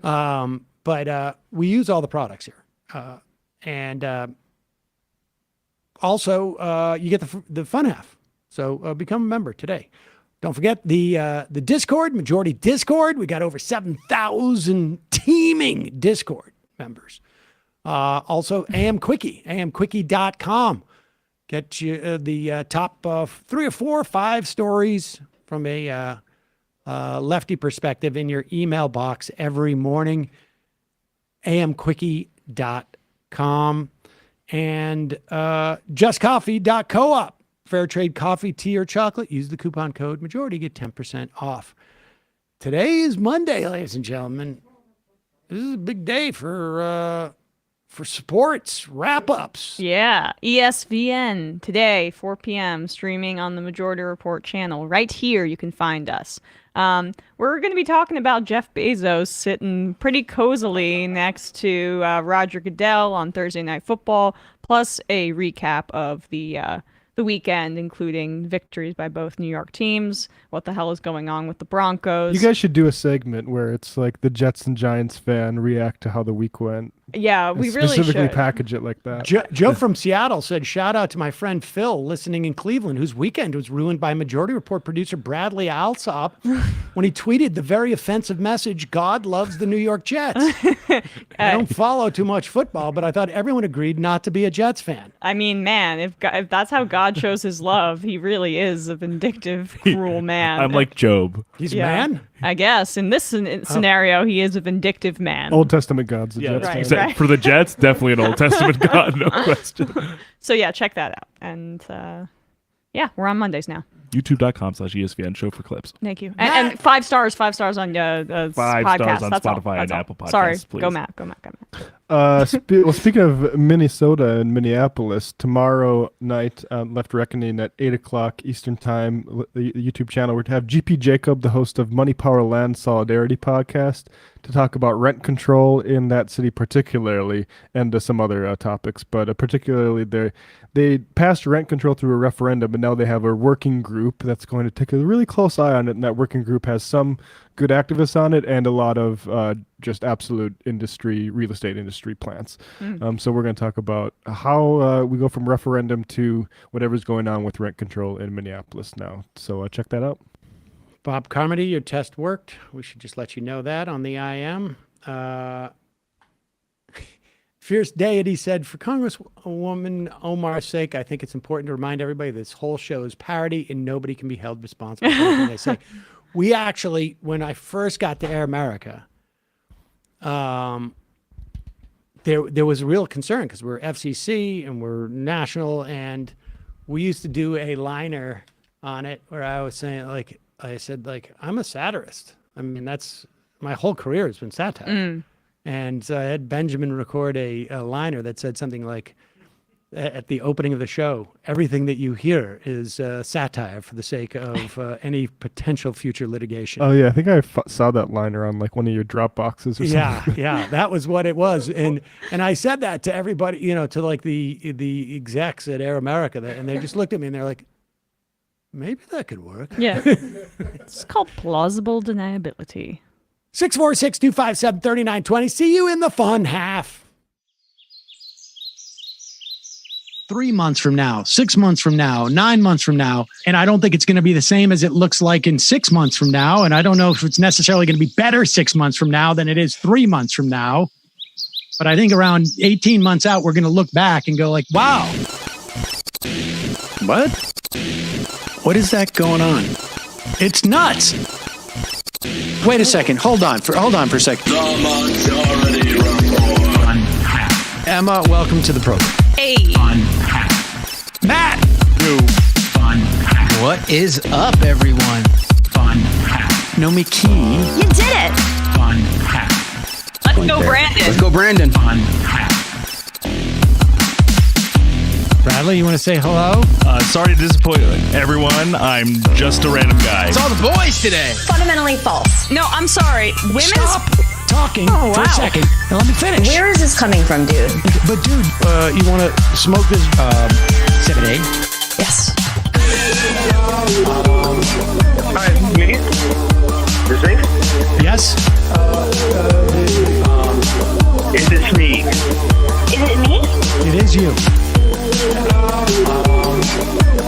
but we use all the products here, and also you get the fun half. So become a member today. Don't forget the Discord, Majority Discord. We got over 7,000 teeming Discord members. Also, amquickie.com. Get you the top 3 or 4 or 5 stories from a lefty perspective in your email box every morning. amquickie.com. And justcoffee.coop. Fair trade coffee, tea, or chocolate. Use the coupon code Majority. Get 10% off. Today is Monday, ladies and gentlemen. This is a big day for sports wrap-ups. Yeah, ESPN today, 4 p.m., streaming on the Majority Report channel. Right here, you can find us. We're going to be talking about Jeff Bezos sitting pretty cozily next to Roger Goodell on Thursday Night Football, plus a recap of the weekend, including victories by both New York teams. What the hell is going on with the Broncos? You guys should do a segment where it's like the Jets and Giants fan react to how the week went. Yeah, we really should. Specifically package it like that. Joe from Seattle said, shout out to my friend Phil listening in Cleveland, whose weekend was ruined by Majority Report producer Bradley Alsop when he tweeted the very offensive message, God loves the New York Jets. I don't follow too much football, but I thought everyone agreed not to be a Jets fan. I mean, man, if that's how God shows his love, he really is a vindictive, cruel man. I'm like Job. He's a man? I guess. In this scenario, he is a vindictive man. Old Testament God's the Jets fan. Right. For the Jets, definitely an Old Testament God, no question. So yeah, check that out. And yeah, we're on Mondays now. YouTube.com/ESPN show for clips. Thank you. And 5 stars on 5 podcast. stars on That's Spotify all. and Apple Podcasts, Sorry, please. Go Matt. Well, speaking of Minnesota and Minneapolis, tomorrow night, Left Reckoning at 8 o'clock Eastern Time, the YouTube channel, we're to have GP Jacob, the host of Money, Power, Land Solidarity podcast, to talk about rent control in that city particularly, and some other topics. But particularly, they passed rent control through a referendum, and now they have a working group that's going to take a really close eye on it, and that working group has some good activists on it and a lot of just absolute real estate industry plants. So we're going to talk about how we go from referendum to whatever's going on with rent control in Minneapolis now. So check that out. Bob Carmody, your test worked. We should just let you know that on the IM. Fierce Deity said, for Congresswoman Omar's sake, I think it's important to remind everybody this whole show is parody and nobody can be held responsible for anything they say. We actually, when I first got to Air America, there was a real concern because we're FCC and we're national, and we used to do a liner on it where I was saying, I said, I'm a satirist. I mean, that's my whole career has been satire. And so I had Benjamin record a liner that said something like, at the opening of the show, everything that you hear is satire for the sake of any potential future litigation. Oh, yeah. I think I saw that liner on one of your drop boxes or something. Yeah. That was what it was. And I said that to everybody, to the execs at Air America, and they just looked at me and they're like, maybe that could work. Yeah. It's called plausible deniability. 646-257-3920. See you in the fun half. 3 months from now, 6 months from now, 9 months from now. And I don't think it's going to be the same as it looks like in 6 months from now. And I don't know if it's necessarily going to be better 6 months from now than it is 3 months from now. But I think around 18 months out, we're going to look back and go wow. What is that going on? It's nuts. Wait a second. Hold on for a second. The Majority Report. Emma, welcome to the program. Hey. Matt. What is up, everyone? Nomi Key. You did it. Let's go, Brandon. Let's go, Brandon. Bradley, you want to say hello? Sorry to disappoint everyone. I'm just a random guy. It's all the boys today. Fundamentally false. No, I'm sorry. Women's Stop talking for a second. Now let me finish. Where is this coming from, dude? But dude, you want to smoke this 7A? Yes. Hi, is this me? Is this? Yes. Is this me? Is it me? It is you.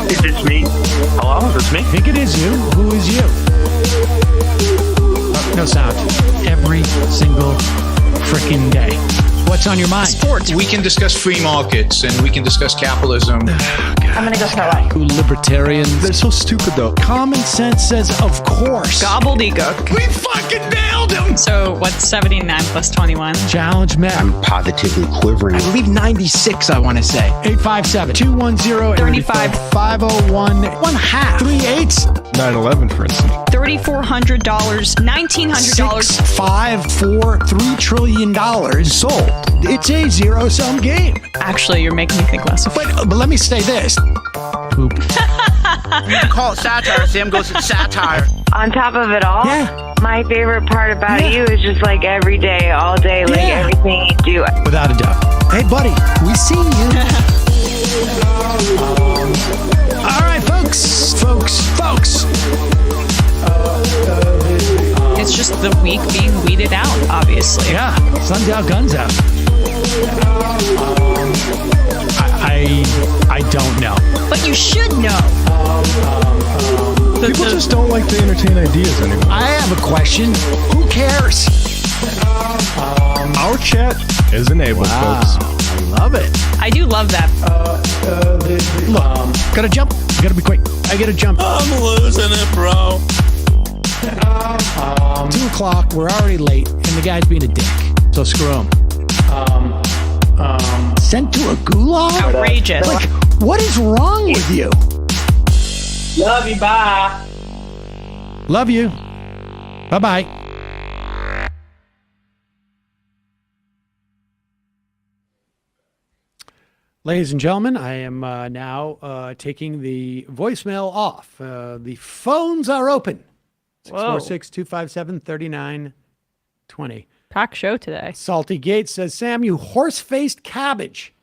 Is this me? Hello, is this me? I think it is you. Who is you? No sound. Every single freaking day. What's on your mind? Sports. We can discuss free markets and we can discuss capitalism. I'm gonna go start watching. Libertarians. They're so stupid, though. Common sense says, of course. Gobbledygook. We fucking nailed him. So what's 79 plus 21? Challenge met. I'm positively quivering. I believe 96, I want to say. 857-210-3501. 1/2. 3/8. 9/11, for instance. $3,400, $1,900. 5, 4, $3 trillion sold. It's a zero-sum game. Actually, you're making me think less of it. But let me say this. Poop. You can call it satire. Sam goes, it's satire. On top of it all, my favorite part about you is just like every day, all day, like everything you do. Without a doubt. Hey, buddy, we see you. All right, folks. It's just the week being weeded out, obviously. Yeah, sun's out, guns out. I don't know. But you should know. People just don't like to entertain ideas anymore. I have a question. Who cares? Our chat is enabled, folks. I love it. I do love that. Look, gotta jump. Gotta be quick. I gotta jump. I'm losing it, bro. 2 o'clock. We're already late, and the guy's being a dick. So screw him. Sent to a gulag? Outrageous. Like, what is wrong with you? Love you, bye. Love you. Bye-bye. Ladies and gentlemen, I am now taking the voicemail off. The phones are open. 646-257-3920. Pack show today. Salty Gates says, Sam, you horse-faced cabbage.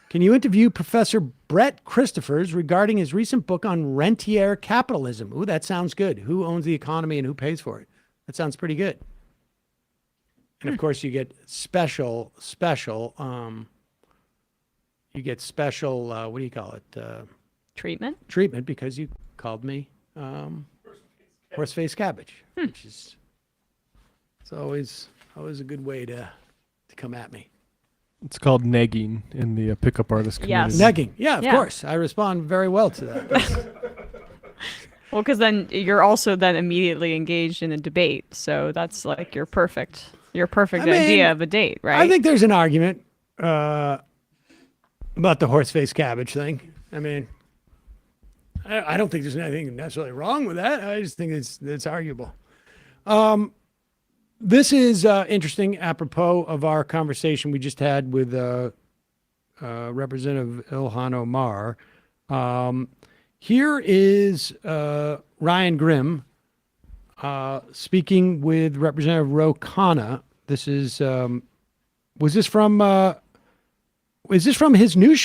Can you interview Professor Brett Christophers regarding his recent book on rentier capitalism? Ooh, that sounds good. Who owns the economy and who pays for it? That sounds pretty good. And of course, you get special, what do you call it? Treatment? Treatment, because you called me horse-faced cabbage, which is always a good way to come at me. It's called negging in the pickup artist community. Yes. Negging. Yeah, of course. I respond very well to that. Well, because then you're also then immediately engaged in a debate. So that's like your perfect idea of a date, right? I think there's an argument about the horse-faced cabbage thing. I mean, I don't think there's anything necessarily wrong with that. I just think it's arguable. This is interesting, apropos of our conversation we just had with Representative Ilhan Omar. Here is Ryan Grimm speaking with Representative Ro Khanna. This is is this from his news show?